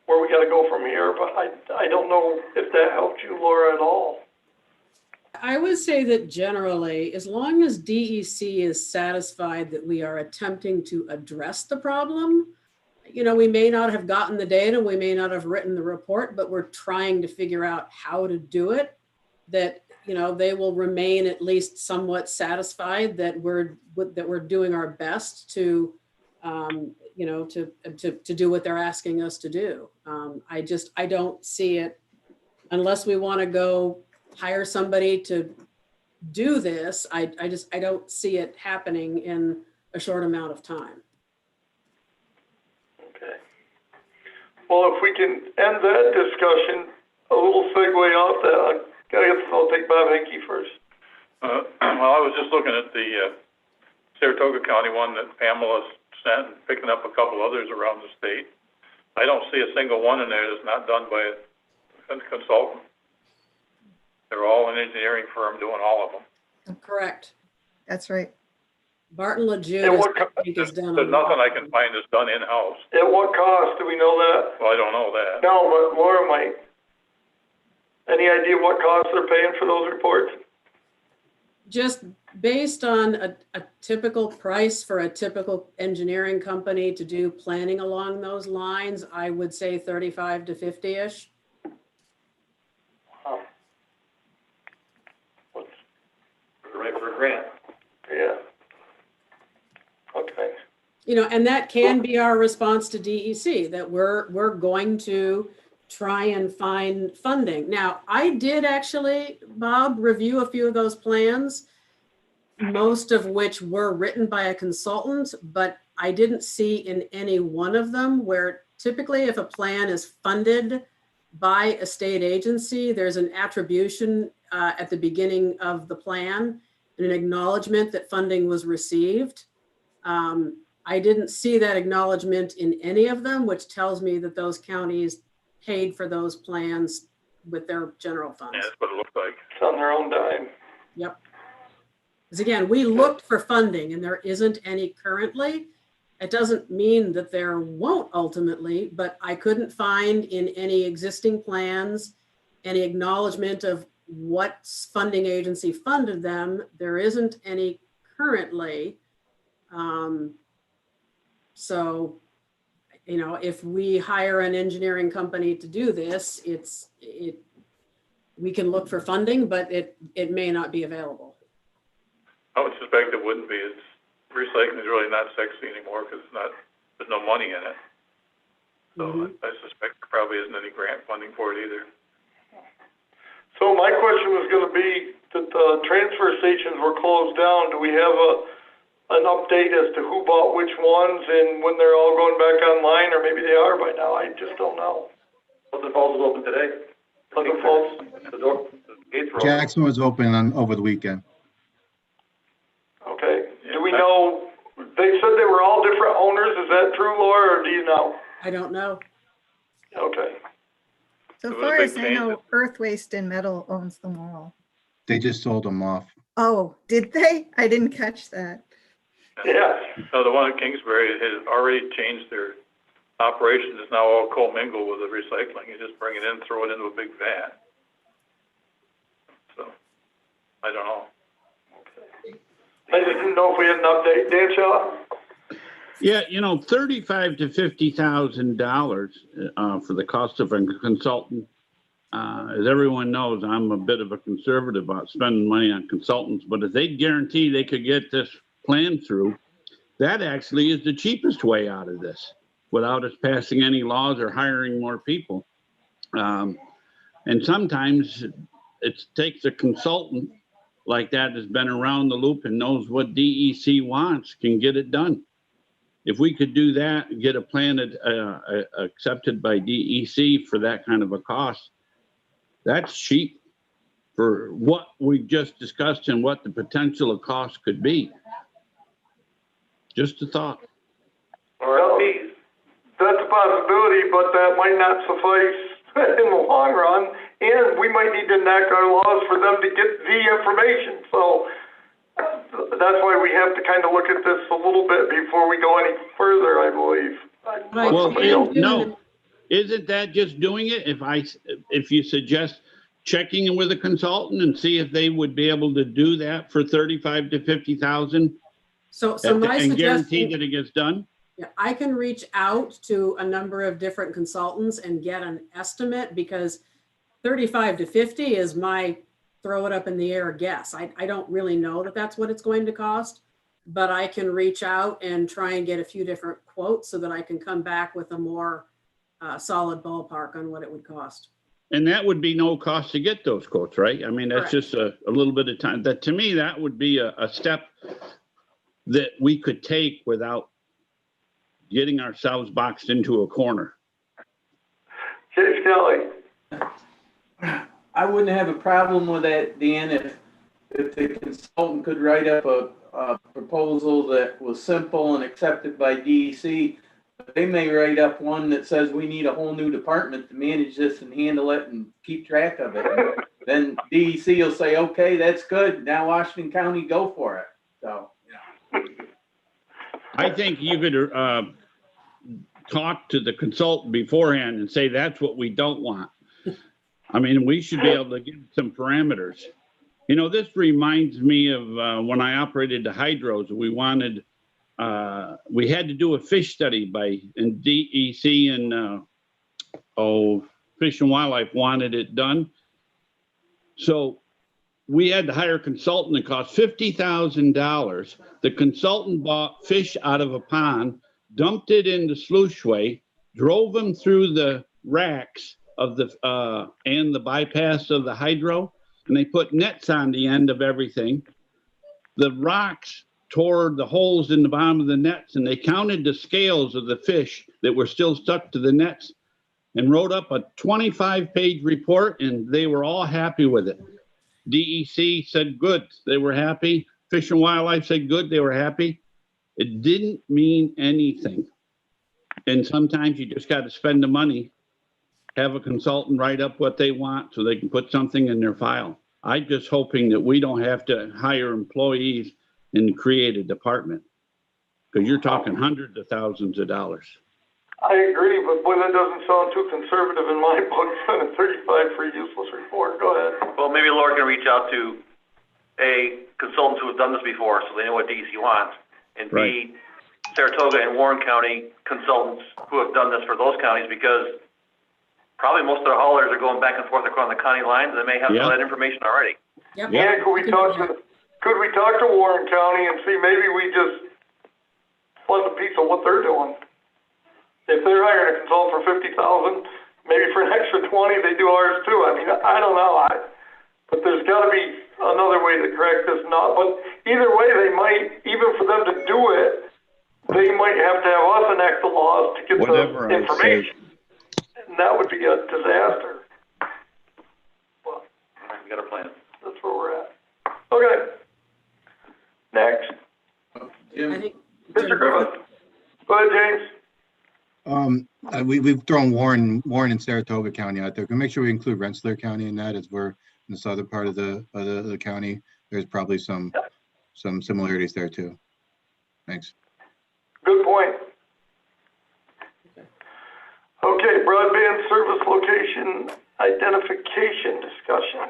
where we gotta go from here, but I don't know if that helped you, Laura, at all. I would say that generally, as long as DEC is satisfied that we are attempting to address the problem, you know, we may not have gotten the data, we may not have written the report, but we're trying to figure out how to do it, that, you know, they will remain at least somewhat satisfied that we're doing our best to, you know, to do what they're asking us to do. I don't see it, unless we want to go hire somebody to do this. I don't see it happening in a short amount of time. Okay. Well, if we can end that discussion, a little segue off that, I'll take Bob Henke first. Well, I was just looking at the Saratoga County one that Pamela sent, and picking up a couple others around the state. I don't see a single one in there that's not done by a consultant. They're all an engineering firm doing all of them. Correct. That's right. Barton LeJeune is done. There's nothing I can find that's done in-house. At what cost? Do we know that? Well, I don't know that. No, but Laura might. Any idea what costs they're paying for those reports? Just based on a typical price for a typical engineering company to do planning along those lines, I would say 35 to 50-ish. Wow. Right for a grant. Yeah. Okay. You know, and that can be our response to DEC, that we're going to try and find funding. Now, I did actually, Bob, review a few of those plans, most of which were written by a consultant, but I didn't see in any one of them where typically if a plan is funded by a state agency, there's an attribution at the beginning of the plan and an acknowledgement that funding was received. I didn't see that acknowledgement in any of them, which tells me that those counties paid for those plans with their general funds. Yeah, that's what it looks like. It's on their own dime. Yep. Because again, we looked for funding and there isn't any currently. It doesn't mean that there won't ultimately, but I couldn't find in any existing plans any acknowledgement of what funding agency funded them. There isn't any currently. So, you know, if we hire an engineering company to do this, we can look for funding, but it may not be available. I would suspect it wouldn't be. Recycling is really not sexy anymore because there's no money in it. So I suspect there probably isn't any grant funding for it either. So my question was going to be that the transfer stations were closed down. Do we have an update as to who bought which ones and when they're all going back online, or maybe they are by now? I just don't know. Pleasant Falls is open today. Pleasant Falls. The gates were open. Jackson was open over the weekend. Okay. Do we know, they said they were all different owners. Is that true, Laura, or do you know? I don't know. Okay. So far as I know, Earth Waste and Metal owns them all. They just sold them off. Oh, did they? I didn't catch that. Yeah. So the one at Kingsbury has already changed their operation. It's now all co-mingled with the recycling. You just bring it in, throw it into a big vat. So, I don't know. I just didn't know if we had an update. Dan Shaw? Yeah, you know, $35,000 to $50,000 for the cost of a consultant. As everyone knows, I'm a bit of a conservative about spending money on consultants, but if they guarantee they could get this plan through, that actually is the cheapest way out of this without us passing any laws or hiring more people. And sometimes it takes a consultant like that has been around the loop and knows what DEC wants, can get it done. If we could do that and get a plan accepted by DEC for that kind of a cost, that's cheap for what we just discussed and what the potential of cost could be. Just a thought. Well, that's a possibility, but that might not suffice in the long run, and we might need to enact our laws for them to get the information. So that's why we have to kind of look at this a little bit before we go any further, I believe. Well, no, isn't that just doing it? If you suggest checking with a consultant and see if they would be able to do that for 35 to 50,000, So my and guarantee suggestion, that it gets done. yeah, I can reach out to a number of different consultants and get an estimate, because 35 to 50 is my throw it up in the air guess. I don't really know that that's what it's going to cost, but I can reach out and try and get a few different quotes so that I can come back with a more solid ballpark on what it would cost. And that would be no cost to get those quotes, right? I mean, that's Correct. just a little bit of time. That, to me, that would be a step that we could take without getting ourselves boxed into a corner. Chase Kelly. I wouldn't have a problem with that, Dan, if the consultant could write up a proposal that was simple and accepted by DEC. They may write up one that says we need a whole new department to manage this and handle it and keep track of it. Then DEC will say, okay, that's good. Now Washington County, go for it. So, yeah. I think you could talk to the consultant beforehand and say, that's what we don't want. I mean, we should be able to give some parameters. You know, this reminds me of when I operated the hydros. We had to do a fish study in DEC and Fish and Wildlife wanted it done. So we had to hire a consultant. It cost $50,000. The consultant bought fish out of a pond, dumped it in the sluiceway, drove them through the racks of the and the bypass of the hydro, and they put nets on the end of everything. The rocks tore the holes in the bottom of the nets, and they counted the scales of the fish that were still stuck to the nets and wrote up a 25-page report, and they were all happy with it. DEC said good, they were happy. Fish and Wildlife said good, they were happy. It didn't mean anything. And sometimes you just got to spend the money, have a consultant write up what they want so they can put something in their file. I'm just hoping that we don't have to hire employees and create a department, because you're talking hundreds of thousands of dollars. I agree, but boy, that doesn't sound too conservative in my book, spending 35 for a useless report. Go ahead. Well, maybe Laura can reach out to A, consultants who have done this before, so they know what DEC wants, and Right. B, Saratoga and Warren County consultants who have done this for those counties, because probably most of their haulers are going back and forth across the county lines, and they may have some of that information already. Yep. Yeah. And could we talk to Warren County and see maybe we just fund a piece of what they're doing? If they're hiring a consultant for 50,000, maybe for an extra 20, they do ours too. I mean, I don't know. But there's got to be another way to correct this knot. But either way, they might, even for them to do it, they might have to have us enact the laws to get Whatever the information. And that would be a disaster. Well, We got a plan. that's where we're at. Okay. Next. I Jim, think Mr. Griffith. Go ahead, James. We've thrown Warren and Saratoga County out there. Can we make sure we include Rensselaer County in that, as we're in the southern part of the county? There's probably some similarities there too. Thanks. Good point. Okay, broadband service location identification discussion.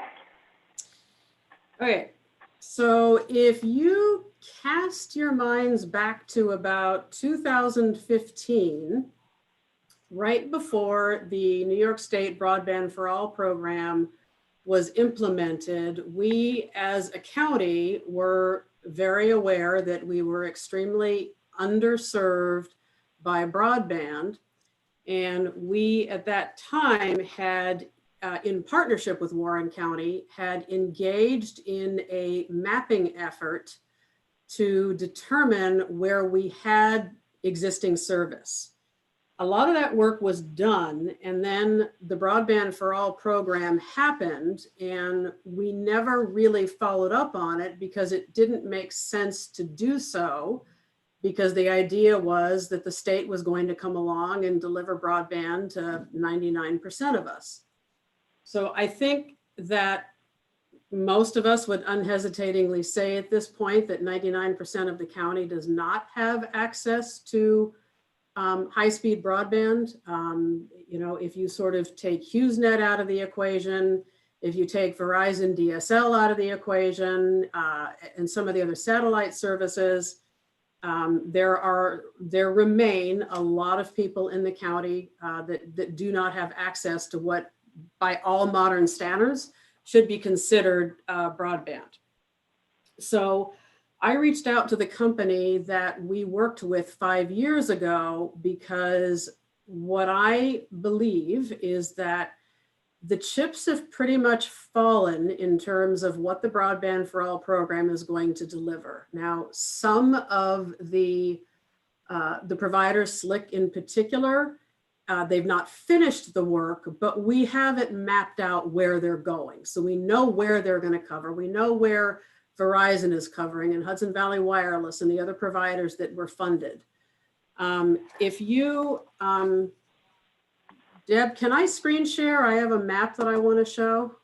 Okay, so if you cast your minds back to about 2015, right before the New York State Broadband for All program was implemented, we as a county were very aware that we were extremely underserved by broadband. And we, at that time, had, in partnership with Warren County, had engaged in a mapping effort to determine where we had existing service. A lot of that work was done, and then the Broadband for All program happened, and we never really followed up on it because it didn't make sense to do so, because the idea was that the state was going to come along and deliver broadband to 99% of us. So I think that most of us would unhesitatingly say at this point that 99% of the county does not have access to high-speed broadband. You know, if you sort of take HughesNet out of the equation, if you take Verizon DSL out of the equation, and some of the other satellite services, there remain a lot of people in the county that do not have access to what, by all modern standards, should be considered broadband. So I reached out to the company that we worked with 5 years ago because what I believe is that the chips have pretty much fallen in terms of what the Broadband for All program is going to deliver. Now, some of the providers, Slick in particular, they've not finished the work, but we have it mapped out where they're going. So we know where they're going to cover. We know where Verizon is covering, and Hudson Valley Wireless and the other providers that were funded. If you, Deb, can I screen share? I have a map that I want to show.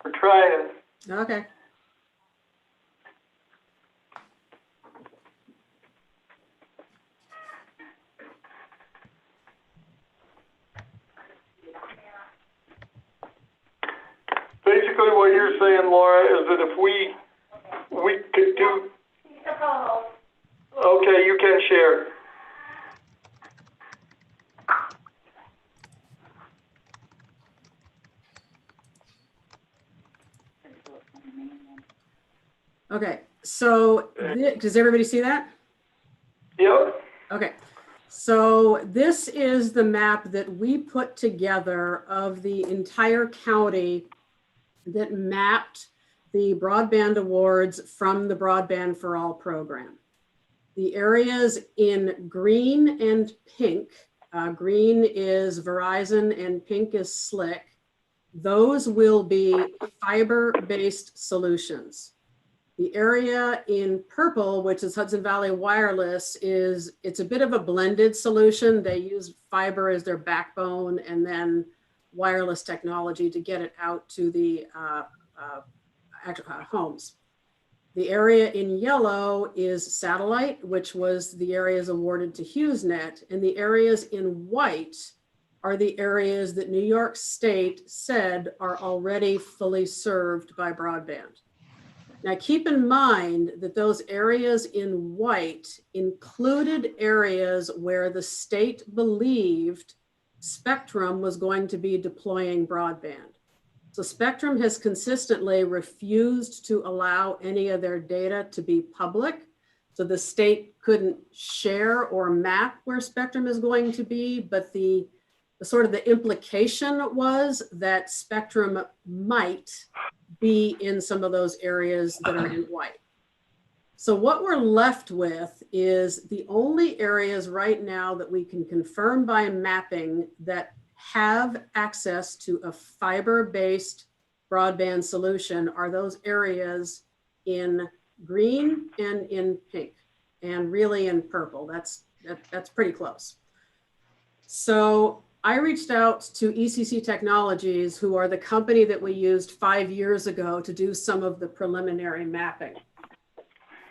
We're trying. Okay. Basically, what you're saying, Laura, is that if we could do. Okay, you can share. Okay, so does everybody see that? Yep. Okay, so this is the map that we put together of the entire county that mapped the broadband awards from the Broadband for All program. The areas in green and pink, green is Verizon and pink is Slick, those will be fiber-based solutions. The area in purple, which is Hudson Valley Wireless, it's a bit of a blended solution. They use fiber as their backbone and then wireless technology to get it out to the homes. The area in yellow is satellite, which was the areas awarded to HughesNet, and the areas in white are the areas that New York State said are already fully served by broadband. Now, keep in mind that those areas in white included areas where the state believed Spectrum was going to be deploying broadband. So Spectrum has consistently refused to allow any of their data to be public. So the state couldn't share or map where Spectrum is going to be, but the sort of the implication was that Spectrum might be in some of those areas that are in white. So what we're left with is the only areas right now that we can confirm by mapping that have access to a fiber-based broadband solution are those areas in green and in pink, and really in purple. That's pretty close. So I reached out to ECC Technologies, who are the company that we used 5 years ago to do some of the preliminary mapping.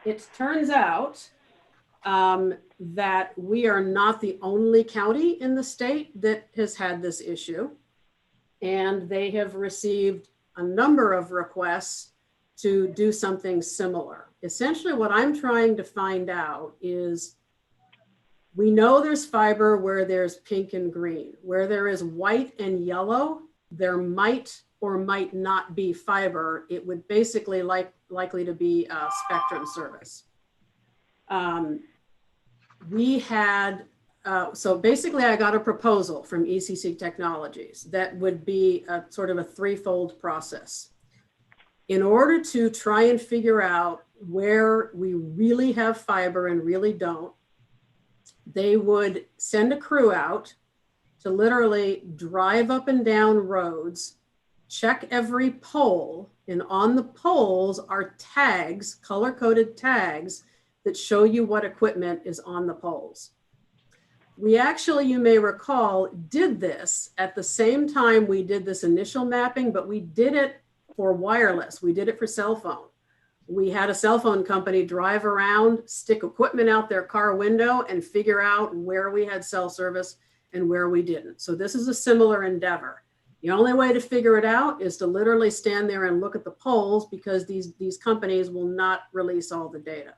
It turns out that we are not the only county in the state that has had this issue. And they have received a number of requests to do something similar. Essentially, what I'm trying to find out is, we know there's fiber where there's pink and green. Where there is white and yellow, there might or might not be fiber. It would basically likely to be a spectrum service. So basically I got a proposal from ECC Technologies that would be a sort of a threefold process. In order to try and figure out where we really have fiber and really don't, they would send a crew out to literally drive up and down roads, check every pole, and on the poles are tags, color-coded tags, that show you what equipment is on the poles. We actually, you may recall, did this at the same time we did this initial mapping, but we did it for wireless. We did it for cell phone. We had a cell phone company drive around, stick equipment out their car window, and figure out where we had cell service and where we didn't. So this is a similar endeavor. The only way to figure it out is to literally stand there and look at the poles, because these companies will not release all the data.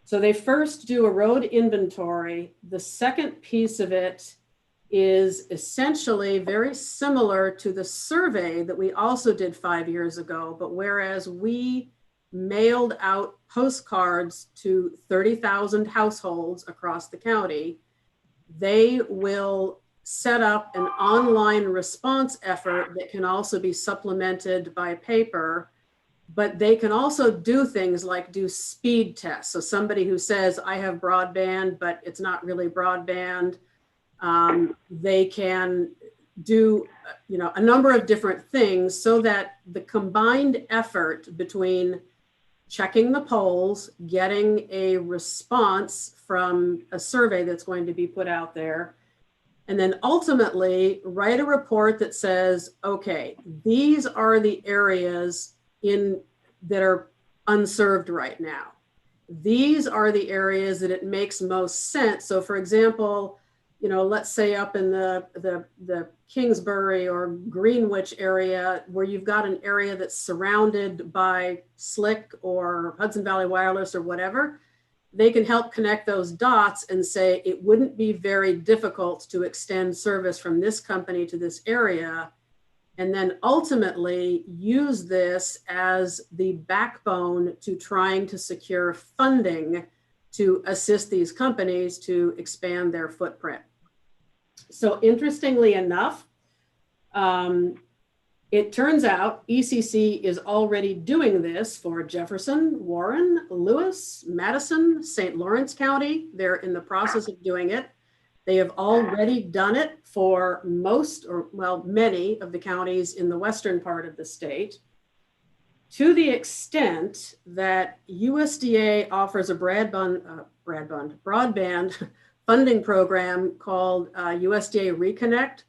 So they first do a road inventory. The second piece of it is essentially very similar to the survey that we also did 5 years ago, but whereas we mailed out postcards to 30,000 households across the county, they will set up an online response effort that can also be supplemented by paper, but they can also do things like do speed tests. So somebody who says, I have broadband, but it's not really broadband, they can do a number of different things so that the combined effort between checking the polls, getting a response from a survey that's going to be put out there, and then ultimately write a report that says, okay, these are the areas that are unserved right now. These are the areas that it makes most sense. So for example, let's say up in the Kingsbury or Greenwich area, where you've got an area that's surrounded by SLIC or Hudson Valley Wireless or whatever, they can help connect those dots and say, it wouldn't be very difficult to extend service from this company to this area. And then ultimately use this as the backbone to trying to secure funding to assist these companies to expand their footprint. So interestingly enough, it turns out ECC is already doing this for Jefferson, Warren, Lewis, Madison, St. Lawrence County. They're in the process of doing it. They have already done it for many of the counties in the western part of the state, to the extent that USDA offers a broadband funding program called USDA Reconnect.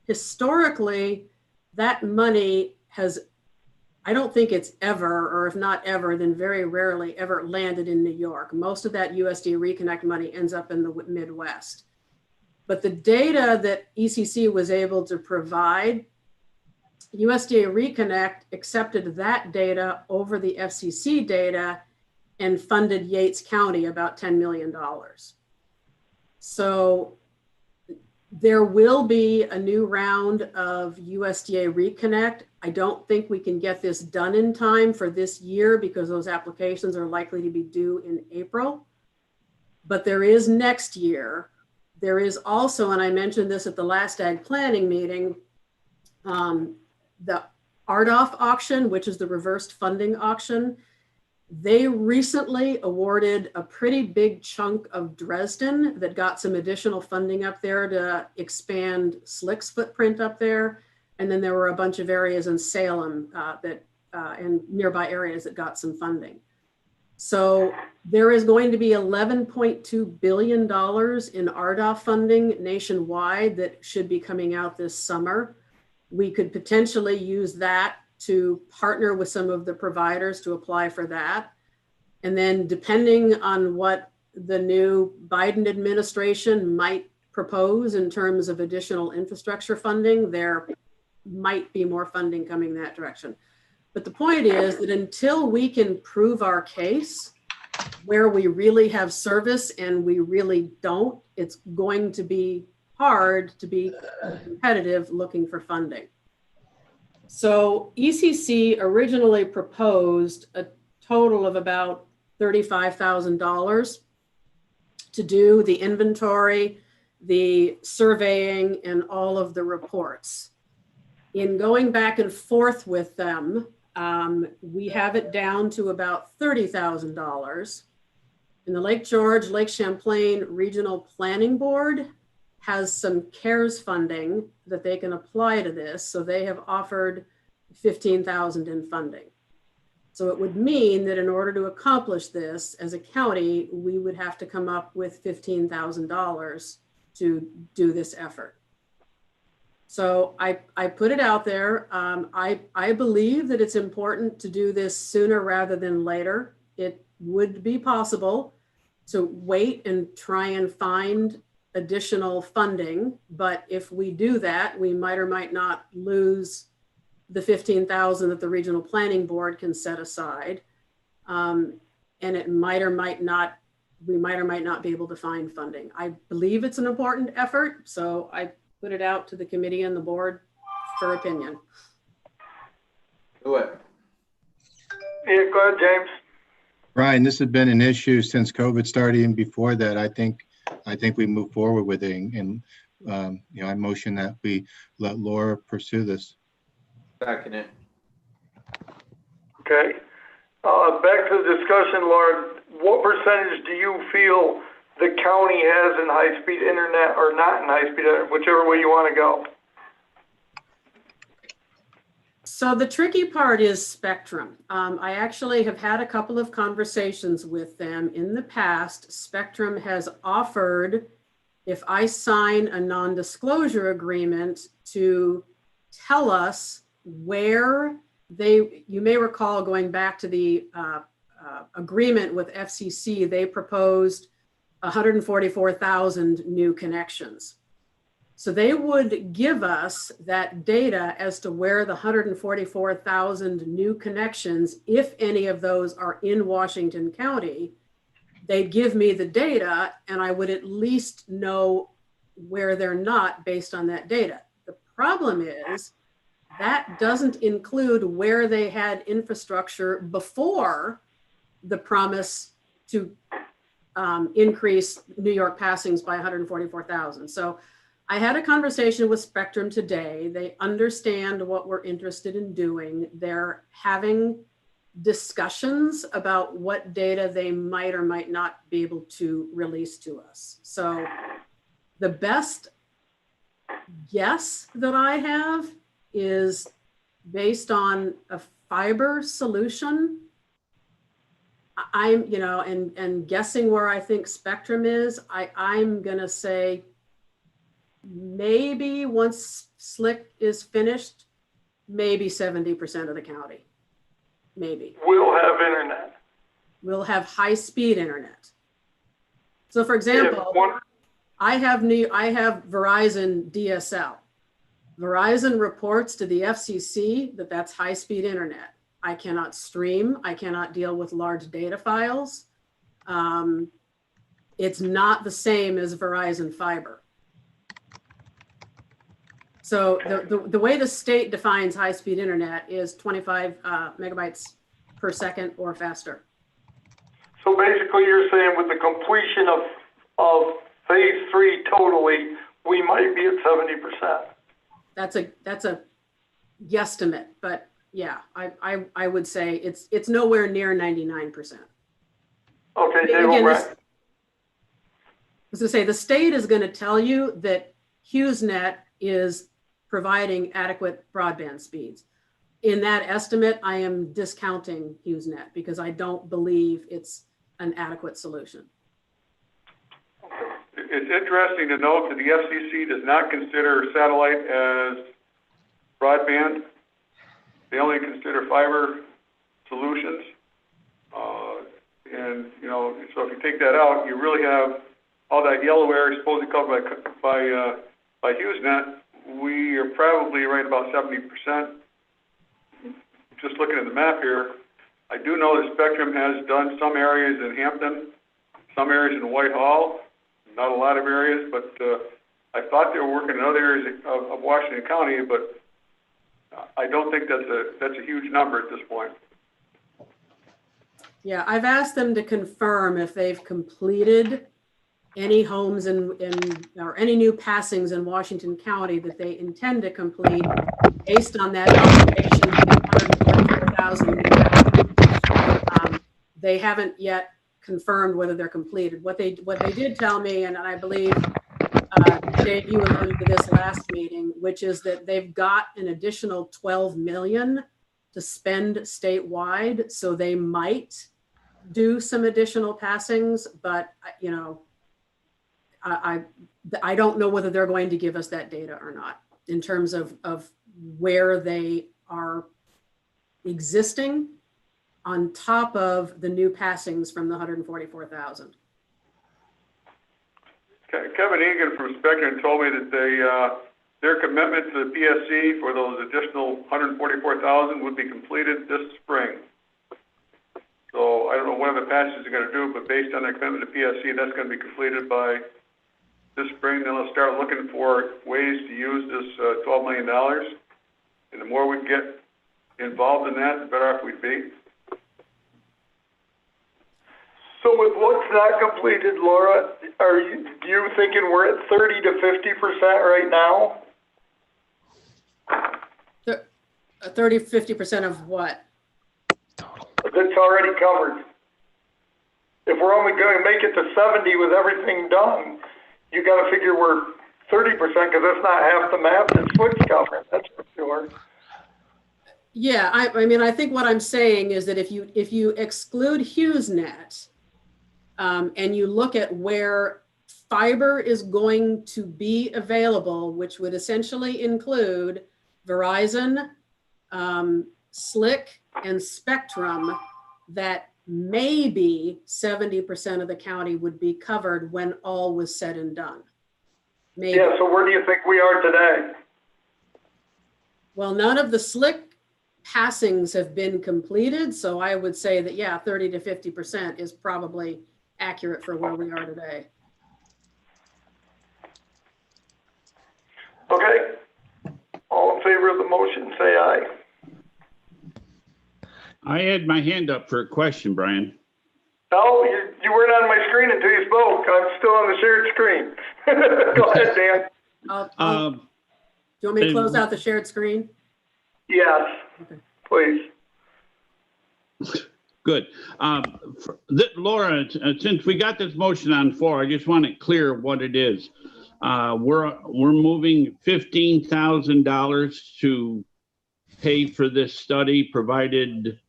Historically, that money has, I don't think it's ever, or if not ever, then very rarely ever landed in New York. Most of that USDA Reconnect money ends up in the Midwest. But the data that ECC was able to provide, USDA Reconnect accepted that data over the FCC data and funded Yates County about $10 million. So there will be a new round of USDA Reconnect. I don't think we can get this done in time for this year because those applications are likely to be due in April. But there is next year. There is also, and I mentioned this at the last Ag Planning meeting, the RDOF auction, which is the reversed funding auction. They recently awarded a pretty big chunk of Dresden that got some additional funding up there to expand SLIC's footprint up there. And then there were a bunch of areas in Salem and nearby areas that got some funding. So there is going to be $11.2 billion in RDOF funding nationwide that should be coming out this summer. We could potentially use that to partner with some of the providers to apply for that. And then depending on what the new Biden administration might propose in terms of additional infrastructure funding, there might be more funding coming that direction. But the point is that until we can prove our case where we really have service and we really don't, it's going to be hard to be competitive looking for funding. So ECC originally proposed a total of about $35,000 to do the inventory, the surveying, and all of the reports. In going back and forth with them, we have it down to about $30,000. And the Lake George, Lake Champlain Regional Planning Board has some CARES funding that they can apply to this. So they have offered $15,000 in funding. So it would mean that in order to accomplish this as a county, we would have to come up with $15,000 to do this effort. So I put it out there. I believe that it's important to do this sooner rather than later. It would be possible to wait and try and find additional funding. But if we do that, we might or might not lose the $15,000 that the Regional Planning Board can set aside. And it might or might not, we might or might not be able to find funding. I believe it's an important effort. So I put it out to the committee and the board for opinion. Do it. Yeah, go ahead, James. Brian, this has been an issue since COVID started, and before that, I think we move forward with it, and you know, I motion that we let Laura pursue this. Second it. Okay. Back to the discussion, Laura. What percentage do you feel the county has in high-speed internet or not in high-speed internet, whichever way you want to go? So the tricky part is spectrum. I actually have had a couple of conversations with them in the past. Spectrum has offered, if I sign a non-disclosure agreement, to tell us where they, you may recall going back to the agreement with FCC, they proposed 144,000 new connections. So they would give us that data as to where the 144,000 new connections, if any of those are in Washington County, they'd give me the data and I would at least know where they're not based on that data. The problem is that doesn't include where they had infrastructure before the promise to increase New York passings by 144,000. So I had a conversation with Spectrum today. They understand what we're interested in doing. They're having discussions about what data they might or might not be able to release to us. So the best guess that I have is based on a fiber solution. I'm, you know, and guessing where I think Spectrum is, I'm gonna say maybe once Slick is finished, maybe 70% of the county, maybe. We'll have internet. We'll have high-speed internet. So for example, I have Verizon DSL. Verizon reports to the FCC that that's high-speed internet. I cannot stream. I cannot deal with large data files. It's not the same as Verizon fiber. So the way the state defines high-speed internet is 25 megabytes per second or faster. So basically you're saying with the completion of phase 3 totally, we might be at 70%. That's a guesstimate, but yeah, I would say it's nowhere near 99%. Okay, again, I was gonna say the state is going to tell you that HughesNet is providing adequate broadband speeds. In that estimate, I am discounting HughesNet because I don't believe it's an adequate solution. It's interesting to note that the FCC does not consider satellite as broadband. They only consider fiber solutions. And, you know, so if you take that out, you really have all that yellow area supposedly covered by HughesNet. We are probably right about 70%. Just looking at the map here, I do know that Spectrum has done some areas in Hampton, some areas in Whitehall, not a lot of areas, but I thought they were working in other areas of Washington County, but I don't think that's a huge number at this point. Yeah, I've asked them to confirm if they've completed any homes or any new passings in Washington County that they intend to complete based on that observation of 144,000. They haven't yet confirmed whether they're completed. What they did tell me, and I believe Dave, you alluded to this last meeting, which is that they've got an additional 12 million to spend statewide, so they might do some additional passings, but you know, I don't know whether they're going to give us that data or not in terms of where they are existing on top of the new passings from the 144,000. Kevin Egan from Spectrum told me that their commitment to the PSC for those additional 144,000 would be completed this spring. So I don't know what other passages they're going to do, but based on their commitment to PSC, that's going to be completed by this spring. Then they'll start looking for ways to use this $12 million. And the more we get involved in that, the better off we'd be. So with what's not completed, Laura, are you thinking we're at 30 to 50% right now? 30, 50% of what? That's already covered. If we're only going to make it to 70 with everything done, you got to figure we're 30% because that's not half the map that Slick's covering. That's for sure. Yeah, I mean, I think what I'm saying is that if you exclude HughesNet, and you look at where fiber is going to be available, which would essentially include Verizon, Slick, and Spectrum, that maybe 70% of the county would be covered when all was said and done. Maybe. Yeah, so where do you think we are today? Well, none of the Slick passings have been completed, so I would say that, yeah, 30 to 50% is probably accurate for where we are today. Okay. All in favor of the motion, say aye. I had my hand up for a question, Brian. No, you weren't on my screen until you spoke. I'm still on the shared screen. Go ahead, Dan. Do you want me to close out the shared screen? Yes, okay. Please. Good. Laura, since we got this motion on the floor, I just want it clear what it is. We're moving $15,000 to pay for this study, provided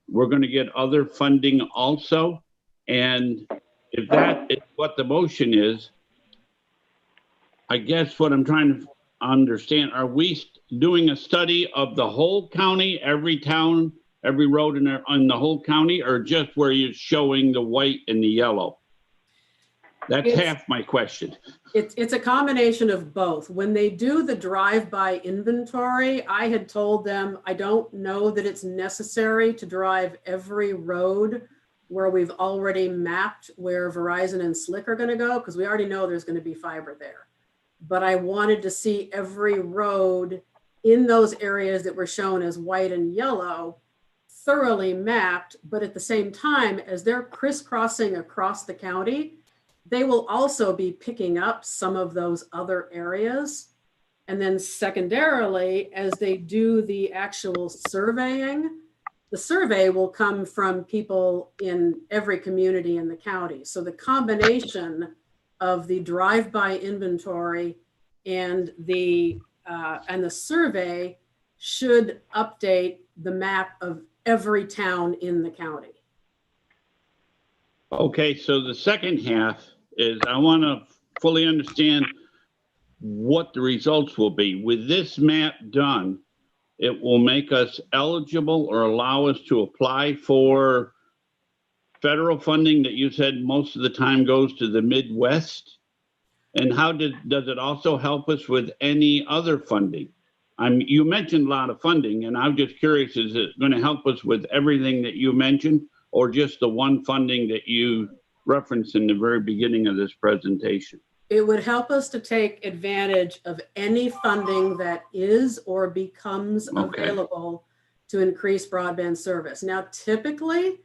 we're going to get other funding also. And if that is what the motion is, I guess what I'm trying to understand, are we doing a study of the whole county, every town, every road in the whole county, or just where you're showing the white and the yellow? That's half my question. It's a combination of both. When they do the drive-by inventory, I had told them, I don't know that it's necessary to drive every road where we've already mapped where Verizon and Slick are going to go, because we already know there's going to be fiber there. But I wanted to see every road in those areas that were shown as white and yellow thoroughly mapped, but at the same time, as they're crisscrossing across the county, they will also be picking up some of those other areas. And then secondarily, as they do the actual surveying, the survey will come from people in every community in the county. So the combination of the drive-by inventory and the survey should update the map of every town in the county. Okay, so the second half is I want to fully understand what the results will be. With this map done, it will make us eligible or allow us to apply for federal funding that you said most of the time goes to the Midwest. And how does it also help us with any other funding? You mentioned a lot of funding, and I'm just curious, is it going to help us with everything that you mentioned, or just the one funding that you referenced in the very beginning of this presentation? It would help us to take advantage of any funding that is or becomes Okay. available to increase broadband service. Now, typically,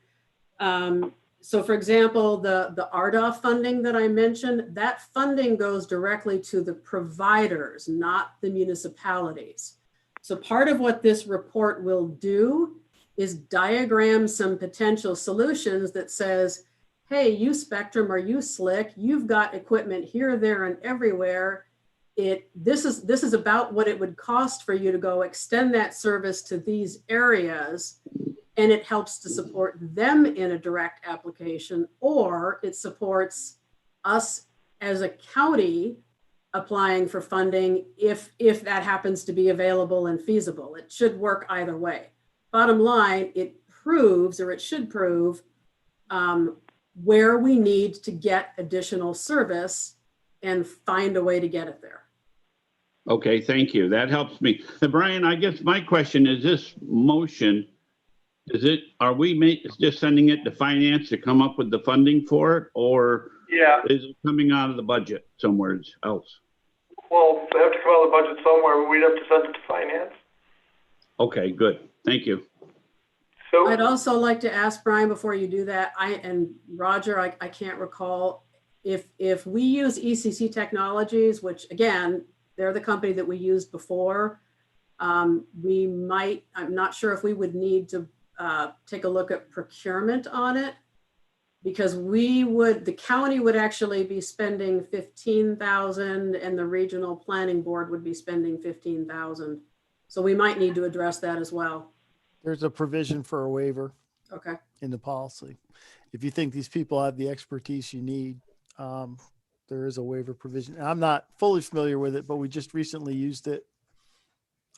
so for example, the RDOF funding that I mentioned, that funding goes directly to the providers, not the municipalities. So part of what this report will do is diagram some potential solutions that says, hey, you Spectrum or you Slick, you've got equipment here, there, and everywhere. This is about what it would cost for you to go extend that service to these areas, and it helps to support them in a direct application, or it supports us as a county applying for funding if that happens to be available and feasible. It should work either way. Bottom line, it proves, or it should prove, where we need to get additional service and find a way to get it there. Okay, thank you. That helps me. Brian, I guess my question is, this motion, are we just sending it to finance to come up with the funding for it, or Yeah, is it coming out of the budget somewhere else? well, they have to come out of the budget somewhere, but we'd have to send it to finance. Okay, good. Thank you. So, I'd also like to ask Brian, before you do that, and Roger, I can't recall, if we use ECC Technologies, which again, they're the company that we used before, we might, I'm not sure if we would need to take a look at procurement on it, because the county would actually be spending 15,000 and the regional planning board would be spending 15,000. So we might need to address that as well. There's a provision for a waiver Okay. in the policy. If you think these people have the expertise you need, there is a waiver provision. I'm not fully familiar with it, but we just recently used it.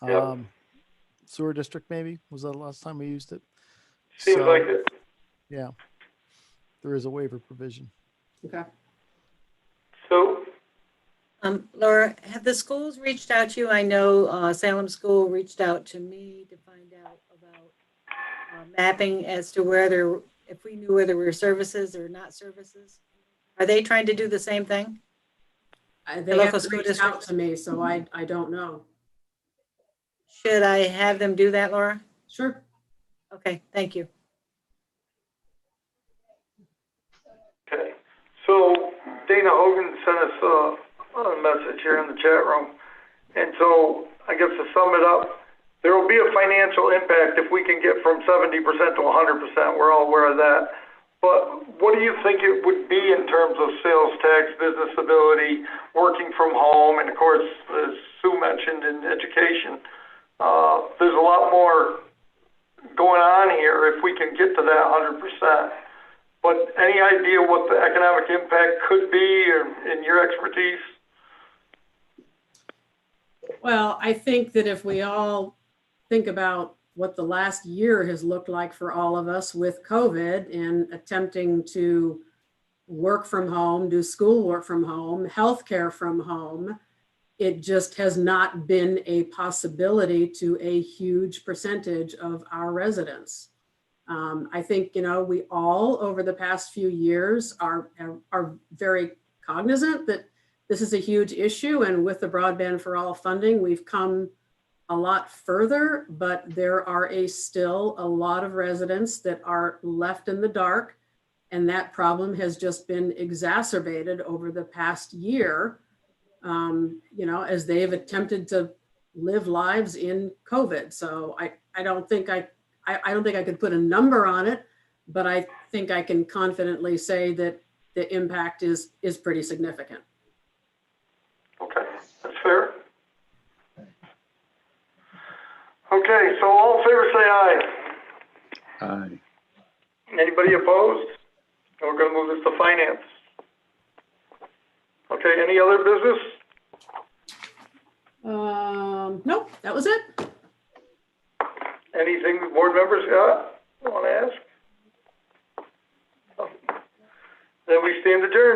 Yep. Sewer district, maybe, was that the last time we used it? seems like it. Yeah, there is a waiver provision. Okay. So, Laura, have the schools reached out to you? I know Salem School reached out to me to find out about mapping as to if we knew whether there were services or not services. Are they trying to do the same thing? They haven't reached out to me, so I don't know. Should I have them do that, Laura? Sure. Okay, thank you. okay. So Dana Hogan sent us a message here in the chat room. And so I guess to sum it up, there will be a financial impact if we can get from 70% to 100%. We're all aware of that. But what do you think it would be in terms of sales tax, business ability, working from home, and of course, as Sue mentioned, in education, there's a lot more going on here if we can get to that 100%. But any idea what the economic impact could be in your expertise? Well, I think that if we all think about what the last year has looked like for all of us with COVID and attempting to work from home, do school work from home, healthcare from home, it just has not been a possibility to a huge percentage of our residents. I think, we all over the past few years are very cognizant that this is a huge issue, and with the Broadband for All funding, we've come a lot further, but there are still a lot of residents that are left in the dark, and that problem has just been exacerbated over the past year, as they've attempted to live lives in COVID. So I don't think I could put a number on it, but I think I can confidently say that the impact is pretty significant. Okay, that's fair. Okay, so all in favor say aye. Aye. Anybody opposed? We're going to move this to finance. Okay, any other business? Nope, that was it. Anything the board members got? Want to ask? Then we stand adjourned.